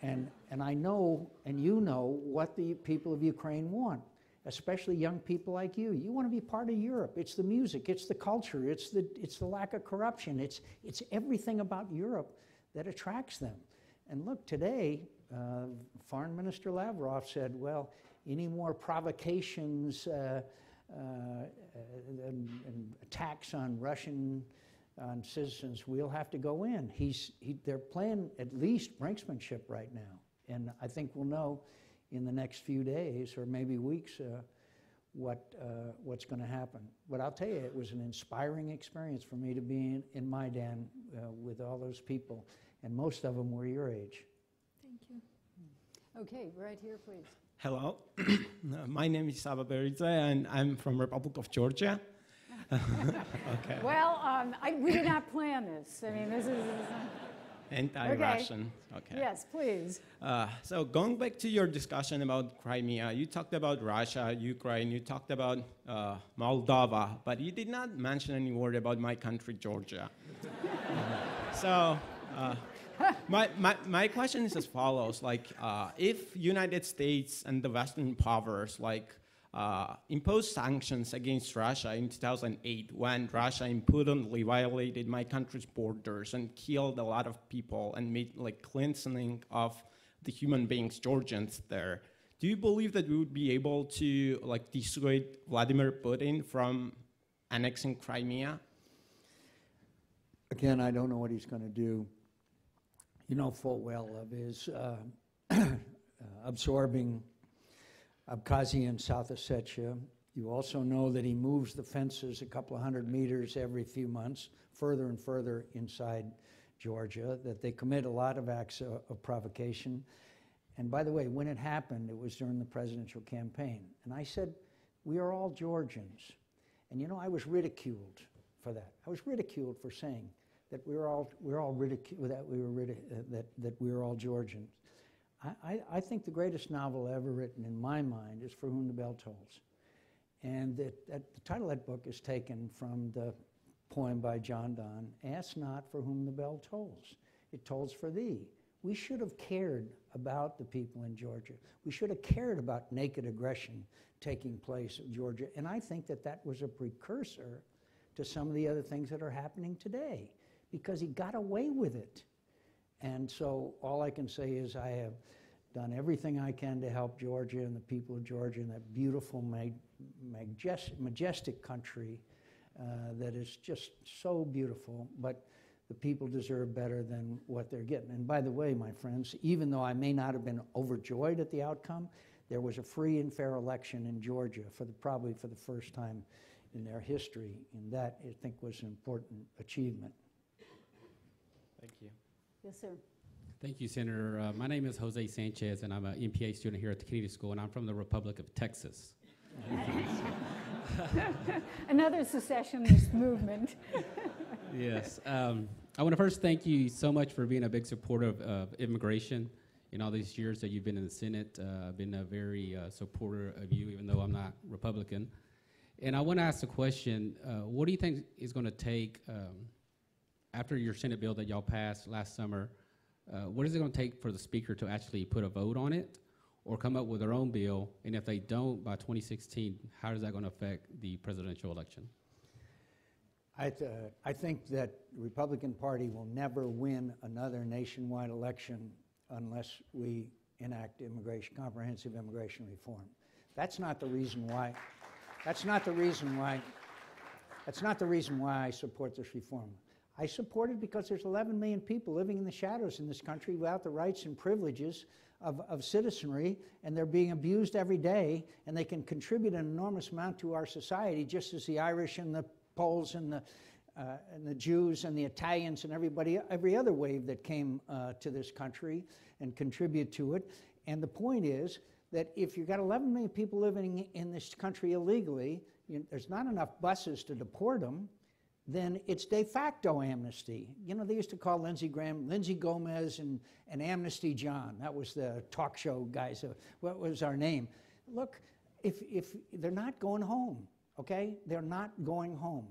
And I know, and you know, what the people of Ukraine want, especially young people like you. You want to be part of Europe. It's the music, it's the culture, it's the lack of corruption, it's everything about Europe that attracts them. And look, today, Foreign Minister Lavrov said, well, any more provocations and attacks on Russian citizens, we'll have to go in. They're playing at least brinksmanship right now. And I think we'll know in the next few days or maybe weeks what's going to happen. But I'll tell you, it was an inspiring experience for me to be in Maidan with all those people. And most of them were your age. Thank you. Okay, right here, please. Hello, my name is Saba Beridze, and I'm from Republic of Georgia. Okay. Well, we did not plan this. I mean, this is... Anti-Russian. Okay. Yes, please. So going back to your discussion about Crimea, you talked about Russia, Ukraine, you talked about Moldova, but you did not mention any word about my country, Georgia. So my question is as follows: like, if United States and the Western powers imposed sanctions against Russia in 2008 when Russia impudently violated my country's borders and killed a lot of people and made cleansing of the human beings, Georgians there, do you believe that we would be able to dissuade Vladimir Putin from annexing Crimea? Again, I don't know what he's going to do. You know full well of his absorbing Abkhazia and South Ossetia. You also know that he moves the fences a couple of 100 meters every few months, further and further inside Georgia, that they commit a lot of acts of provocation. And by the way, when it happened, it was during the presidential campaign. And I said, we are all Georgians. And you know, I was ridiculed for that. I was ridiculed for saying that we were all all Georgians. I think the greatest novel ever written in my mind is For Whom the Bell Tolls. And the title of that book is taken from the poem by John Donne, Ask not for whom the bell tolls, it tolls for thee. We should have cared about the people in Georgia. We should have cared about naked aggression taking place in Georgia. And I think that was a precursor to some of the other things that are happening today, because he got away with it. And so all I can say is I have done everything I can to help Georgia and the people of Georgia in that beautiful, majestic country that is just so beautiful. But the people deserve better than what they're getting. And by the way, my friends, even though I may not have been overjoyed at the outcome, there was a free and fair election in Georgia probably for the first time in their history. And that, I think, was an important achievement. Thank you. Yes, sir. Thank you, Senator. My name is Jose Sanchez, and I'm an MPA student here at the Kennedy School, and I'm from the Republic of Texas. Another secessionist movement. Yes. I want to first thank you so much for being a big supporter of immigration. In all these years that you've been in the Senate, I've been a very supporter of you, even though I'm not Republican. And I want to ask the question, what do you think is going to take, after your Senate bill that y'all passed last summer, what is it going to take for the Speaker to actually put a vote on it or come up with their own bill? And if they don't by 2016, how is that going to affect the presidential election? I think that the Republican Party will never win another nationwide election unless we enact comprehensive immigration reform. That's not the reason why. That's not the reason why I support this reform. I support it because there's 11 million people living in the shadows in this country without the rights and privileges of citizenry, and they're being abused every day, and they can contribute an enormous amount to our society, just as the Irish and the Poles and the Jews and the Italians and every other wave that came to this country and contribute to it. And the point is that if you've got 11 million people living in this country illegally, there's not enough buses to deport them, then it's de facto amnesty. You know, they used to call Lindsey Graham, Lindsey Gomez and Amnesty John. That was the talk show guys. What was our name? Look, if they're not going home, okay? They're not going home.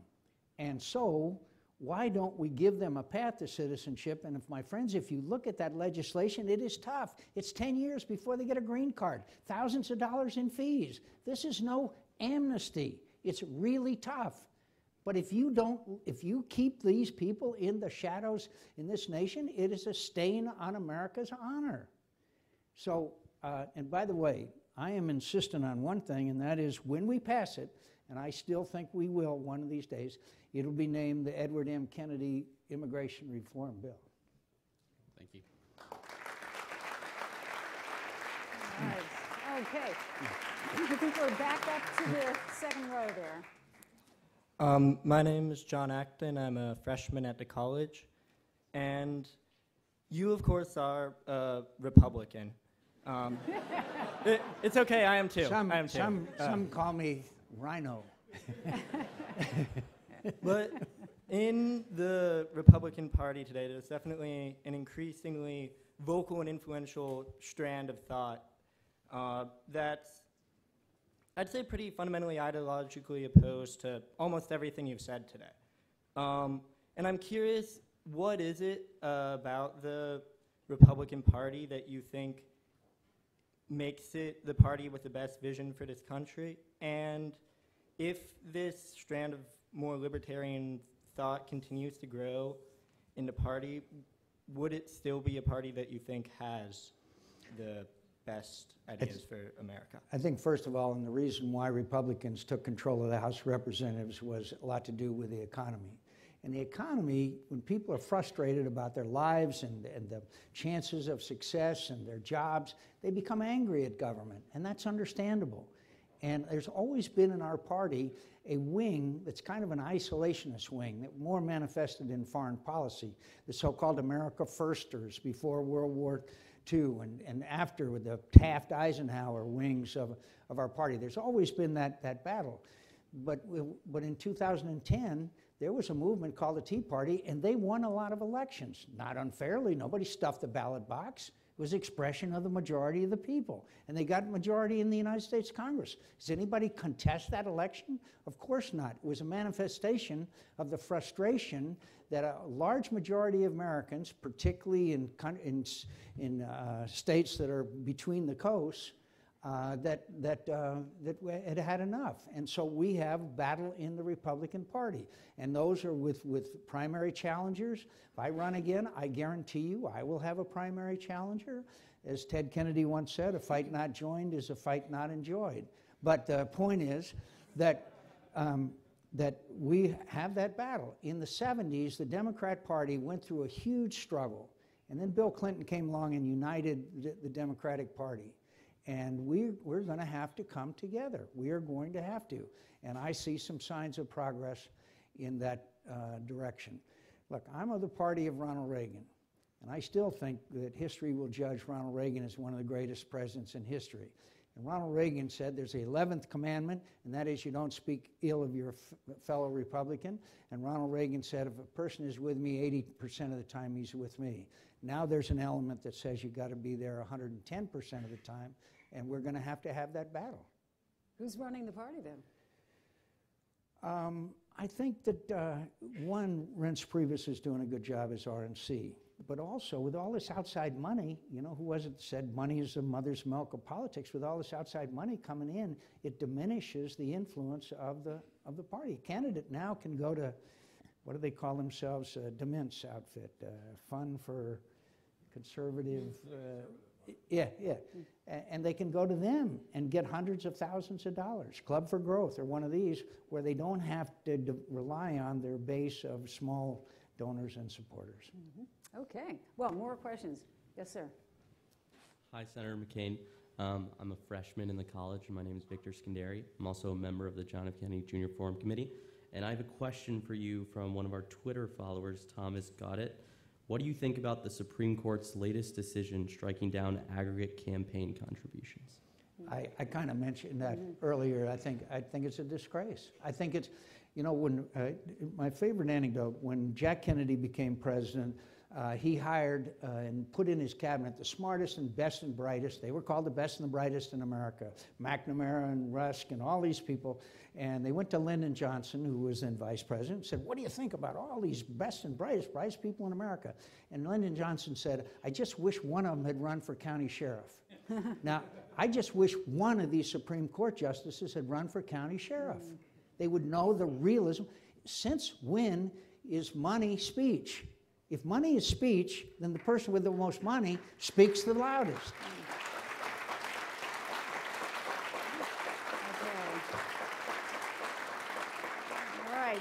And so why don't we give them a path to citizenship? And my friends, if you look at that legislation, it is tough. It's 10 years before they get a green card, thousands of dollars in fees. This is no amnesty. It's really tough. But if you keep these people in the shadows in this nation, it is a stain on America's honor. So, and by the way, I am insistent on one thing, and that is when we pass it, and I still think we will one of these days, it'll be named the Edward M. Kennedy Immigration Reform Bill. Thank you. All right. Okay. I think we're back up to the second row there. My name is John Acton. I'm a freshman at the college. And you, of course, are a Republican. It's okay, I am too. Some call me Rhino. But in the Republican Party today, there's definitely an increasingly vocal and influential strand of thought that's, I'd say, pretty fundamentally ideologically opposed to almost everything you've said today. And I'm curious, what is it about the Republican Party that you think makes it the party with the best vision for this country? And if this strand of more libertarian thought continues to grow in the party, would it still be a party that you think has the best ideas for America? I think, first of all, and the reason why Republicans took control of the House of Representatives was a lot to do with the economy. And the economy, when people are frustrated about their lives and the chances of success and their jobs, they become angry at government, and that's understandable. And there's always been in our party a wing that's kind of an isolationist wing that more manifested in foreign policy, the so-called America Firsters before World War II and after, with the Taft-Eisenhower wings of our party. There's always been that battle. But in 2010, there was a movement called the Tea Party, and they won a lot of elections. Not unfairly. Nobody stuffed the ballot box. It was expression of the majority of the people. And they got majority in the United States Congress. Does anybody contest that election? Of course not. It was a manifestation of the frustration that a large majority of Americans, particularly in states that are between the coasts, that had had enough. And so we have battle in the Republican Party. And those are with primary challengers. If I run again, I guarantee you I will have a primary challenger. As Ted Kennedy once said, a fight not joined is a fight not enjoyed. But the point is that we have that battle. In the 70s, the Democrat Party went through a huge struggle. And then Bill Clinton came along and united the Democratic Party. And we're going to have to come together. We are going to have to. And I see some signs of progress in that direction. Look, I'm of the party of Ronald Reagan. And I still think that history will judge Ronald Reagan as one of the greatest presidents in history. And Ronald Reagan said there's the 11th commandment, and that is you don't speak ill of your fellow Republican. And Ronald Reagan said if a person is with me 80% of the time, he's with me. Now there's an element that says you've got to be there 110% of the time, and we're going to have that battle. Who's running the party then? I think that one, Reince Priebus is doing a good job as RNC. But also, with all this outside money, you know, who was it that said money is the mother's milk of politics? With all this outside money coming in, it diminishes the influence of the party. A candidate now can go to, what do they call themselves, Demint's outfit, Fund for Conservative, and they can go to them and get hundreds of thousands of dollars. Club for Growth or one of these where they don't have to rely on their base of small donors and supporters. Mm-hmm. Okay. Well, more questions. Yes, sir. Hi, Senator McCain. I'm a freshman in the college, and my name is Victor Scanderi. I'm also a member of the John F. Kennedy Jr. Forum Committee. And I have a question for you from one of our Twitter followers, Thomas Goddett. What do you think about the Supreme Court's latest decision striking down aggregate campaign contributions? I kind of mentioned that earlier. I think it's a disgrace. I think it's, you know, when my favorite anecdote, when Jack Kennedy became president, he hired and put in his cabinet the smartest and best and brightest. They were called the best and the brightest in America. McNamara and Rusk and all these people. And they went to Lyndon Johnson, who was then vice president, and said, what do you think about all these best and brightest people in America? And Lyndon Johnson said, I just wish one of them had run for county sheriff. Now, I just wish one of these Supreme Court justices had run for county sheriff. They would know the realism. Since when is money speech? If money is speech, then the person with the most money speaks the loudest. All right,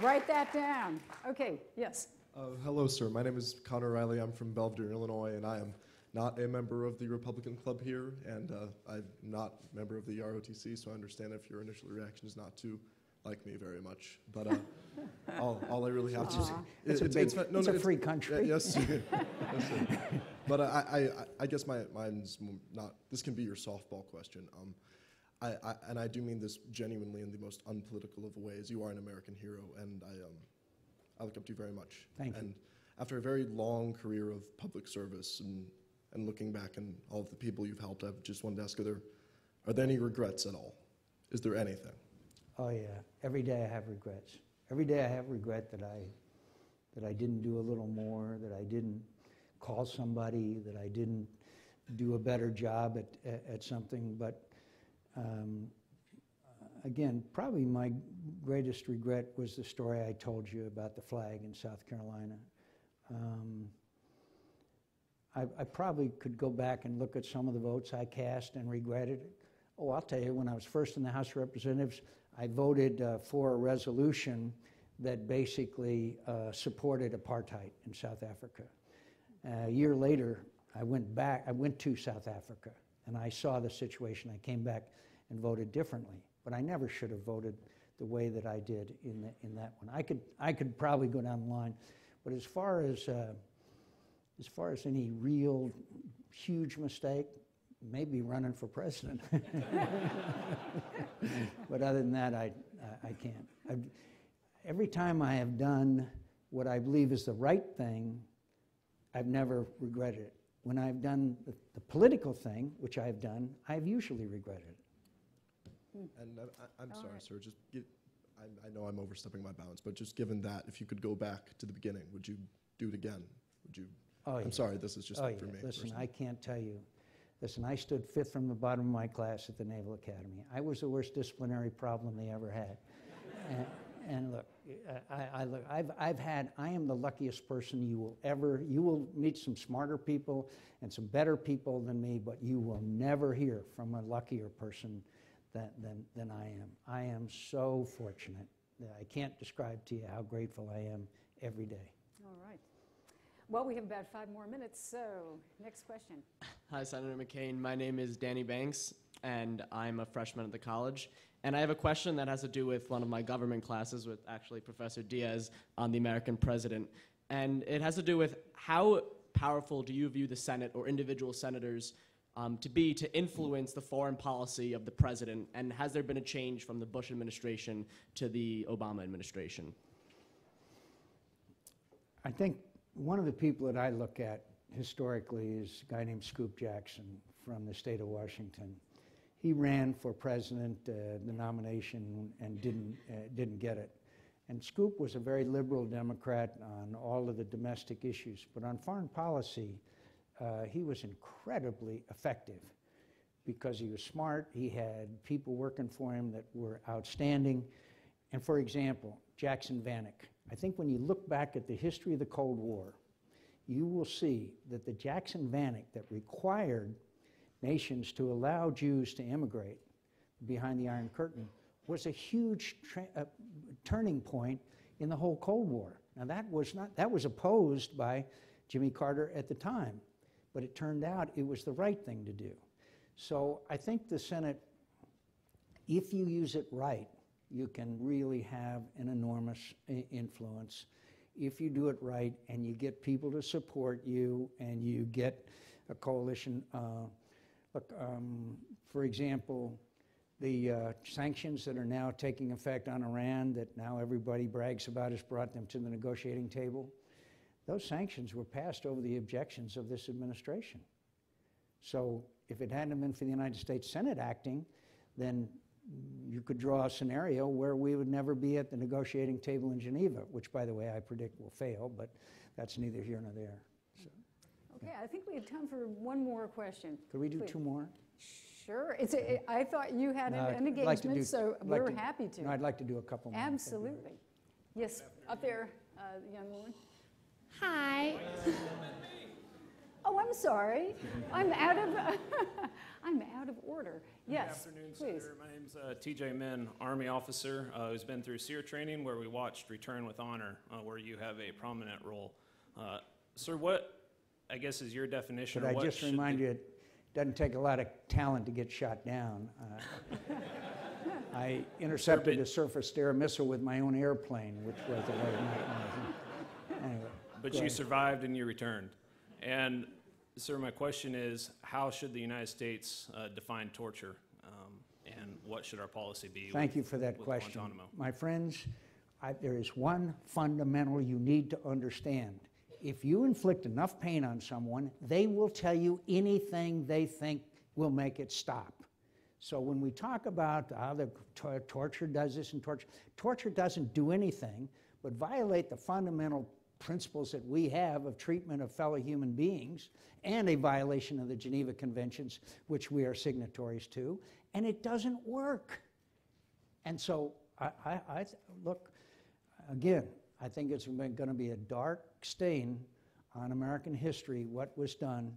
write that down. Okay, yes. Hello, sir. My name is Connor Riley. I'm from Belvedere, Illinois, and I am not a member of the Republican Club here, and I'm not a member of the ROTC, so I understand if your initial reaction is not to like me very much. But all I really have to say... It's a free country. Yes, yes, sir. But I guess mine's not... This can be your softball question. And I do mean this genuinely in the most unpolitical of ways. You are an American hero, and I look up to you very much. Thank you. And after a very long career of public service and looking back and all of the people you've helped, I just wanted to ask, are there any regrets at all? Is there anything? Oh yeah, every day I have regrets. Every day I have regret that I didn't do a little more, that I didn't call somebody, that I didn't do a better job at something. But again, probably my greatest regret was the story I told you about the flag in South Carolina. I probably could go back and look at some of the votes I cast and regretted it. Oh, I'll tell you, when I was first in the House of Representatives, I voted for a resolution that basically supported apartheid in South Africa. A year later, I went to South Africa, and I saw the situation. I came back and voted differently, but I never should have voted the way that I did in that one. I could probably go down the line, but as far as any real huge mistake, maybe running for president. But other than that, I can't. Every time I have done what I believe is the right thing, I've never regretted it. When I've done the political thing, which I've done, I've usually regretted it. And I'm sorry, sir, I know I'm overstepping my bounds, but just given that, if you could go back to the beginning, would you do it again? Would you? Oh, yeah. I'm sorry, this is just for me. Listen, personally. I can't tell you. Listen, I stood 5th from the bottom of my class at the Naval Academy. I was the worst disciplinary problem they ever had. And look, I am the luckiest person you will meet some smarter people and some better people than me, but you will never hear from a luckier person than I am. I am so fortunate that I can't describe to you how grateful I am every day. All right. Well, we have about 5 more minutes, so next question. Hi, Senator McCain. My name is Danny Banks, and I'm a freshman at the college. And I have a question that has to do with one of my government classes with actually Professor Diaz on the American president. And it has to do with how powerful do you view the Senate or individual senators to influence the foreign policy of the president? And has there been a change from the Bush administration to the Obama administration? I think one of the people that I look at historically is a guy named Scoop Jackson from the state of Washington. He ran for president, the nomination, and didn't get it. And Scoop was a very liberal Democrat on all of the domestic issues, but on foreign policy, he was incredibly effective because he was smart. He had people working for him that were outstanding. And for example, Jackson Vanik. I think when you look back at the history of the Cold War, you will see that the Jackson Vanik that required nations to allow Jews to immigrate behind the Iron Curtain was a huge turning point in the whole Cold War. Now that was opposed by Jimmy Carter at the time, but it turned out it was the right thing to do. So I think the Senate, if you use it right, you can really have an enormous influence. If you do it right and you get people to support you and you get a coalition. For example, the sanctions that are now taking effect on Iran that now everybody brags about has brought them to the negotiating table. those sanctions were passed over the objections of this administration. So if it hadn't been for the United States Senate acting, then you could draw a scenario where we would never be at the negotiating table in Geneva, which, by the way, I predict will fail, but that's neither here nor there. So, Okay, I think we have time for one more question. could we do Please. 2 more? Sure. I thought you had No, an I'd like to engagement, do- so I'd like we're to- happy to. No, I'd like to do a couple more. Absolutely. Yes, up there, the young woman. Hi. Oh, I'm sorry. I'm out of, I'm out of order. Yes, Good afternoon, please. Senator. My name's TJ Min, Army officer who's been through SEER training where we watched Return with Honor, where you have a prominent role. Sir, what, I guess, is your definition? But or I what just should remind the- you, it doesn't take a lot of talent to get shot down. I intercepted a surface-to-air missile with my own airplane, which was a lot of anyway. But go you ahead. survived and you returned. And, sir, my question is, how should the United States define torture? And what should our policy be? Thank you for that with question. Guantanamo? My friends, there is one fundamental you need to understand. If you inflict enough pain on someone, they will tell you anything they think will make it stop. So when we talk about how the torture does this and torture doesn't do anything but violate the fundamental principles that we have of treatment of fellow human beings and a violation of the Geneva Conventions, which we are signatories to, and it doesn't work. And so, look, again, I think it's going to be a dark stain on American history what was done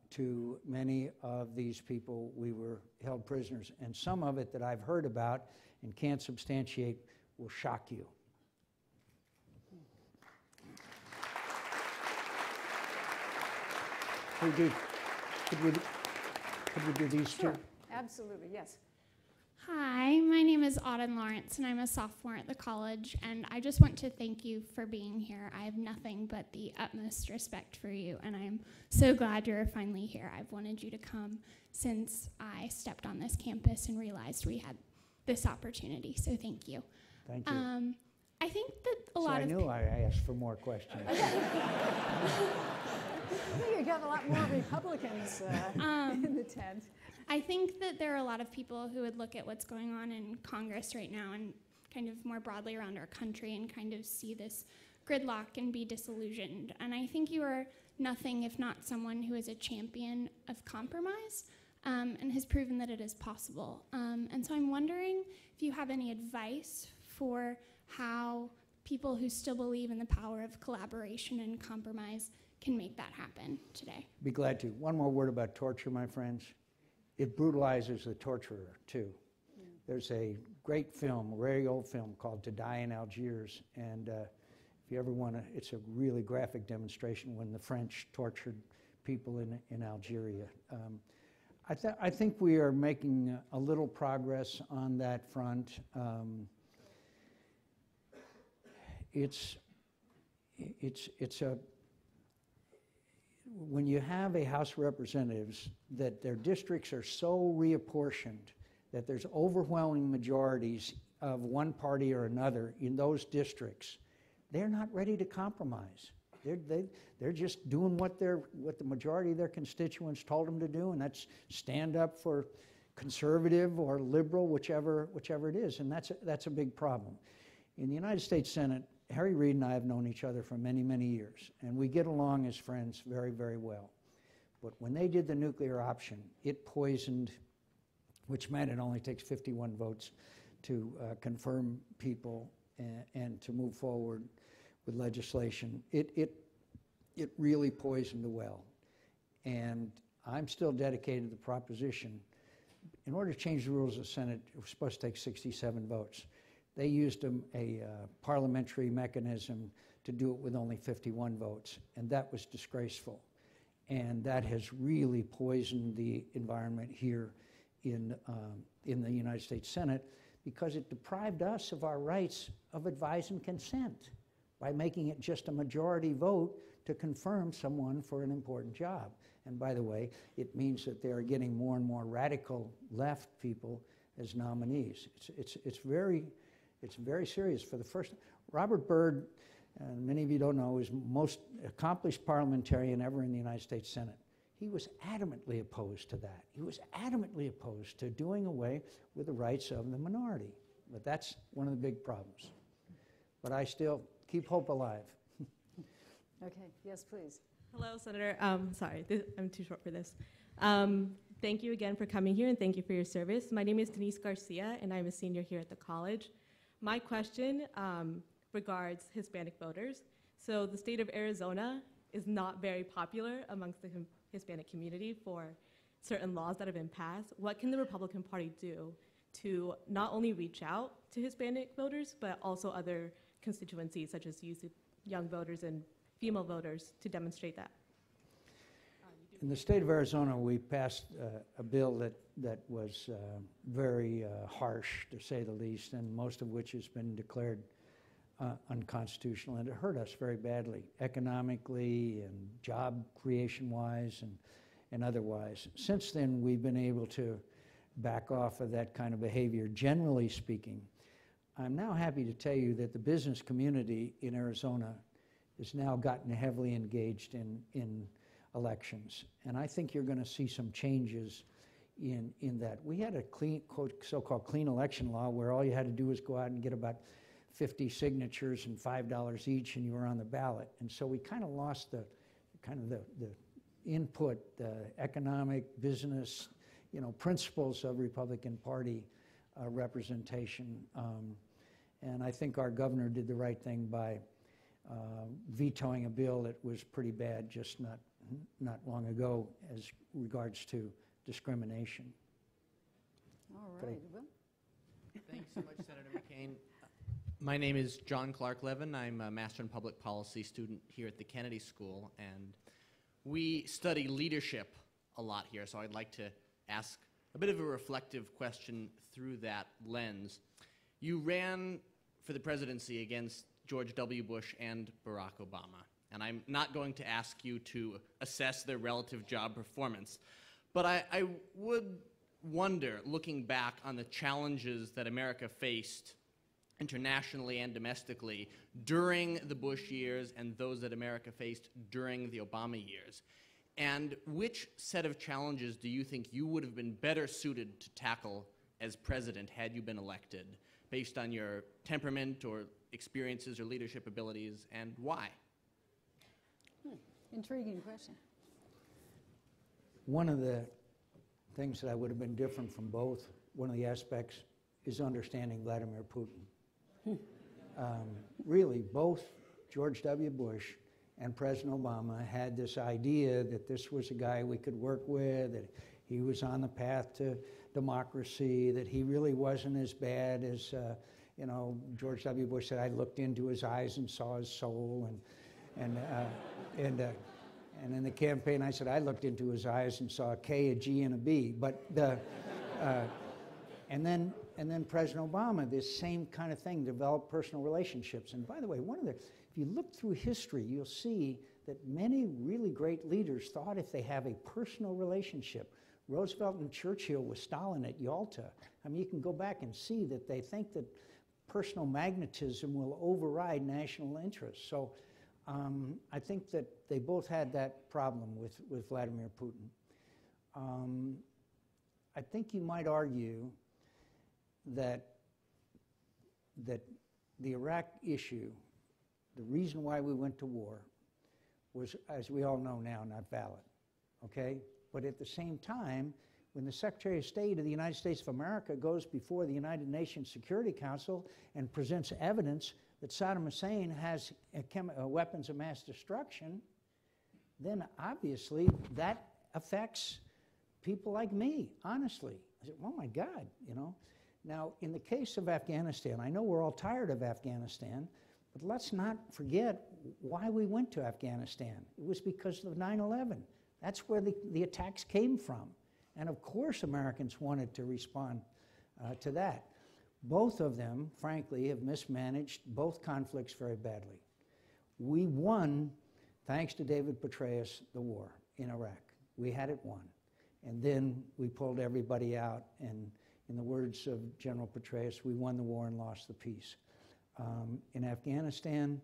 to many of these people we were held prisoners. And some of it that I've heard about and can't substantiate will shock you. Could we do these Sure, two? absolutely, yes. Hi, my name is Auden Lawrence, and I'm a sophomore at the college, and I just want to thank you for being here. I have nothing but the utmost respect for you, and I'm so glad you're finally here. I've wanted you to come since I stepped on this campus and realized we had this opportunity, so thank you. Thank you. I think that a See, lot I of knew I asked for more questions. I think you got a lot more Republicans in the tent. I think that there are a lot of people who would look at what's going on in Congress right now and kind of more broadly around our country and kind of see this gridlock and be disillusioned. And I think you are nothing if not someone who is a champion of compromise and has proven that it is possible. And so I'm wondering if you have any advice for how people who still believe in the power of collaboration and compromise can make that happen today. Be glad to. One more word about torture, my friends. It brutalizes the torturer, too. There's a great film, a very old film, called To Die in Algiers, and if you ever want to, it's a really graphic demonstration when the French tortured people in Algeria. I think we are making a little progress on that front. When you have a House of Representatives that their districts are so reapportioned that there's overwhelming majorities of one party or another in those districts, they're not ready to compromise. They're just doing what the majority of their constituents told them to do, and that's stand up for conservative or liberal, whichever it is, and that's a big problem. In the United States Senate, Harry Reid and I have known each other for many, many years, and we get along as friends very, very well. But when they did the nuclear option, it poisoned, which meant it only takes 51 votes to confirm people and to move forward with legislation. It really poisoned the well. And I'm still dedicated to the proposition. In order to change the rules of the Senate, it was supposed to take 67 votes. They used a parliamentary mechanism to do it with only 51 votes, and that was disgraceful. And that has really poisoned the environment here in the United States Senate because it deprived us of our rights of advice and consent by making it just a majority vote to confirm someone for an important job. And by the way, it means that they are getting more and more radical left people as nominees. It's very serious. For the first, Robert Byrd and many of you don't know, is most accomplished parliamentarian ever in the United States Senate. He was adamantly opposed to that. He was adamantly opposed to doing away with the rights of the minority. But that's one of the big problems. But I still keep hope alive. Okay, yes, please. Hello, Senator. Sorry, I'm too short for this. Thank you again for coming here, and thank you for your service. My name is Denise Garcia, and I'm a senior here at the college. My question regards Hispanic voters. So the state of Arizona is not very popular amongst the Hispanic community for certain laws that have been passed. What can the Republican Party do to not only reach out to Hispanic voters, but also other constituencies such as youth, young voters and female voters to demonstrate that? In the state of Arizona, we passed a bill that was very harsh, to say the least, and most of which has been declared unconstitutional, and it hurt us very badly, economically and job creation-wise and otherwise. Since then, we've been able to back off of that kind of behavior, generally speaking. I'm now happy to tell you that the business community in Arizona has now gotten heavily engaged in elections, and I think you're going to see some changes in that. We had a clean, so-called clean election law where all you had to do was go out and get about 50 signatures and $5 each, and you were on the ballot. And so we kind of lost the input, the economic, business, principles of Republican Party representation. And I think our governor did the right thing by vetoing a bill that was pretty bad just not long ago as regards to discrimination. All right. Well. Thanks so much, Senator McCain. My name is John Clark Levin. I'm a Master in Public Policy student here at the Kennedy School, and we study leadership a lot here, so I'd like to ask a bit of a reflective question through that lens. You ran for the presidency against George W. Bush and Barack Obama, and I'm not going to ask you to assess their relative job performance, but I would wonder, looking back on the challenges that America faced internationally and domestically during the Bush years and those that America faced during the Obama years, and which set of challenges do you think you would have been better suited to tackle as president had you been elected, based on your temperament or experiences or leadership abilities, and why? Intriguing question. One of the things that I would have been different from both, one of the aspects, is understanding Vladimir Putin. Really, both George W. Bush and President Obama had this idea that this was a guy we could work with, that he was on the path to democracy, that he really wasn't as bad as, George W. Bush said, I looked into his eyes and saw his soul, and in the campaign I said, I looked into his eyes and saw a K, a G, and a B. But and then President Obama, this same kind of thing, developed personal relationships. And by the way, if you look through history, you'll see that many really great leaders thought if they have a personal relationship, Roosevelt and Churchill with Stalin at Yalta, I mean, you can go back and see that they think that personal magnetism will override national interests. So I think that they both had that problem with Vladimir Putin. I think you might argue that the Iraq issue, the reason why we went to war, was, as we all know now, not valid, okay? But at the same time, when the Secretary of State of the United States of America goes before the United Nations Security Council and presents evidence that Saddam Hussein has weapons of mass destruction, then obviously that affects people like me, honestly. I said, oh my God, Now, in the case of Afghanistan, I know we're all tired of Afghanistan, but let's not forget why we went to Afghanistan. It was because of 9/11. That's where the attacks came from. And of course Americans wanted to respond to that. Both of them, frankly, have mismanaged both conflicts very badly. We won, thanks to David Petraeus, the war in Iraq. We had it won. And then we pulled everybody out, and in the words of General Petraeus, we won the war and lost the peace. In Afghanistan,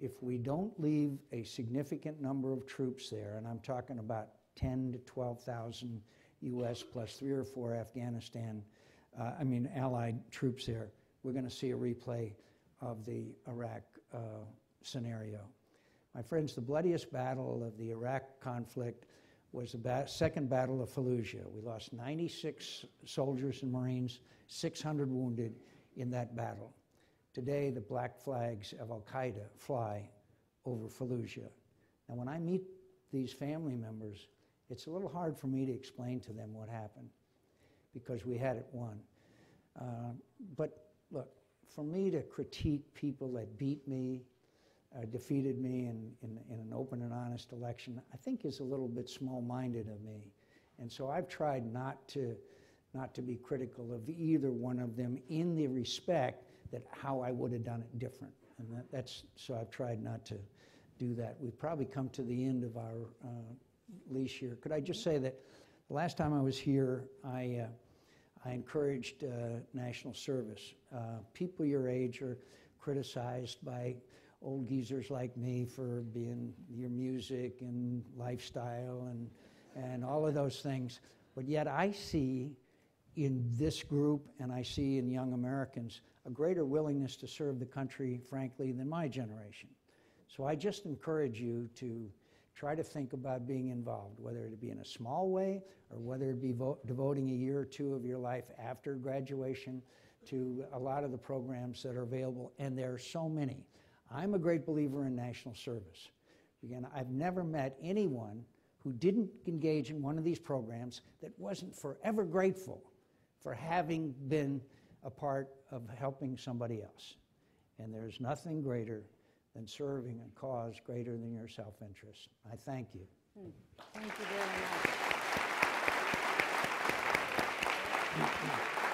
if we don't leave a significant number of troops there, and I'm talking about 10 to 12,000 U.S. plus 3 or 4 Afghanistan, Allied troops there, we're going to see a replay of the Iraq scenario. My friends, the bloodiest battle of the Iraq conflict was the second Battle of Fallujah. We lost 96 soldiers and Marines, 600 wounded in that battle. Today, the black flags of Al-Qaeda fly over Fallujah. And when I meet these family members, it's a little hard for me to explain to them what happened, because we had it won. But look, for me to critique people that beat me, defeated me in an open and honest election, I think is a little bit small-minded of me. And so I've tried not to be critical of either one of them in the respect that how I would have done it different. And so I've tried not to do that. We've probably come to the end of our leash here. Could I just say that the last time I was here, I encouraged national service. People your age are criticized by old geezers like me for being your music and lifestyle and all of those things. But yet I see in this group, and I see in young Americans, a greater willingness to serve the country, frankly, than my generation. So I just encourage you to try to think about being involved, whether it be in a small way or whether it be devoting a year or two of your life after graduation to a lot of the programs that are available, and there are so many. I'm a great believer in national service. Again, I've never met anyone who didn't engage in one of these programs that wasn't forever grateful for having been a part of helping somebody else. And there's nothing greater than serving a cause greater than your self-interest. I thank you. Thank you very much.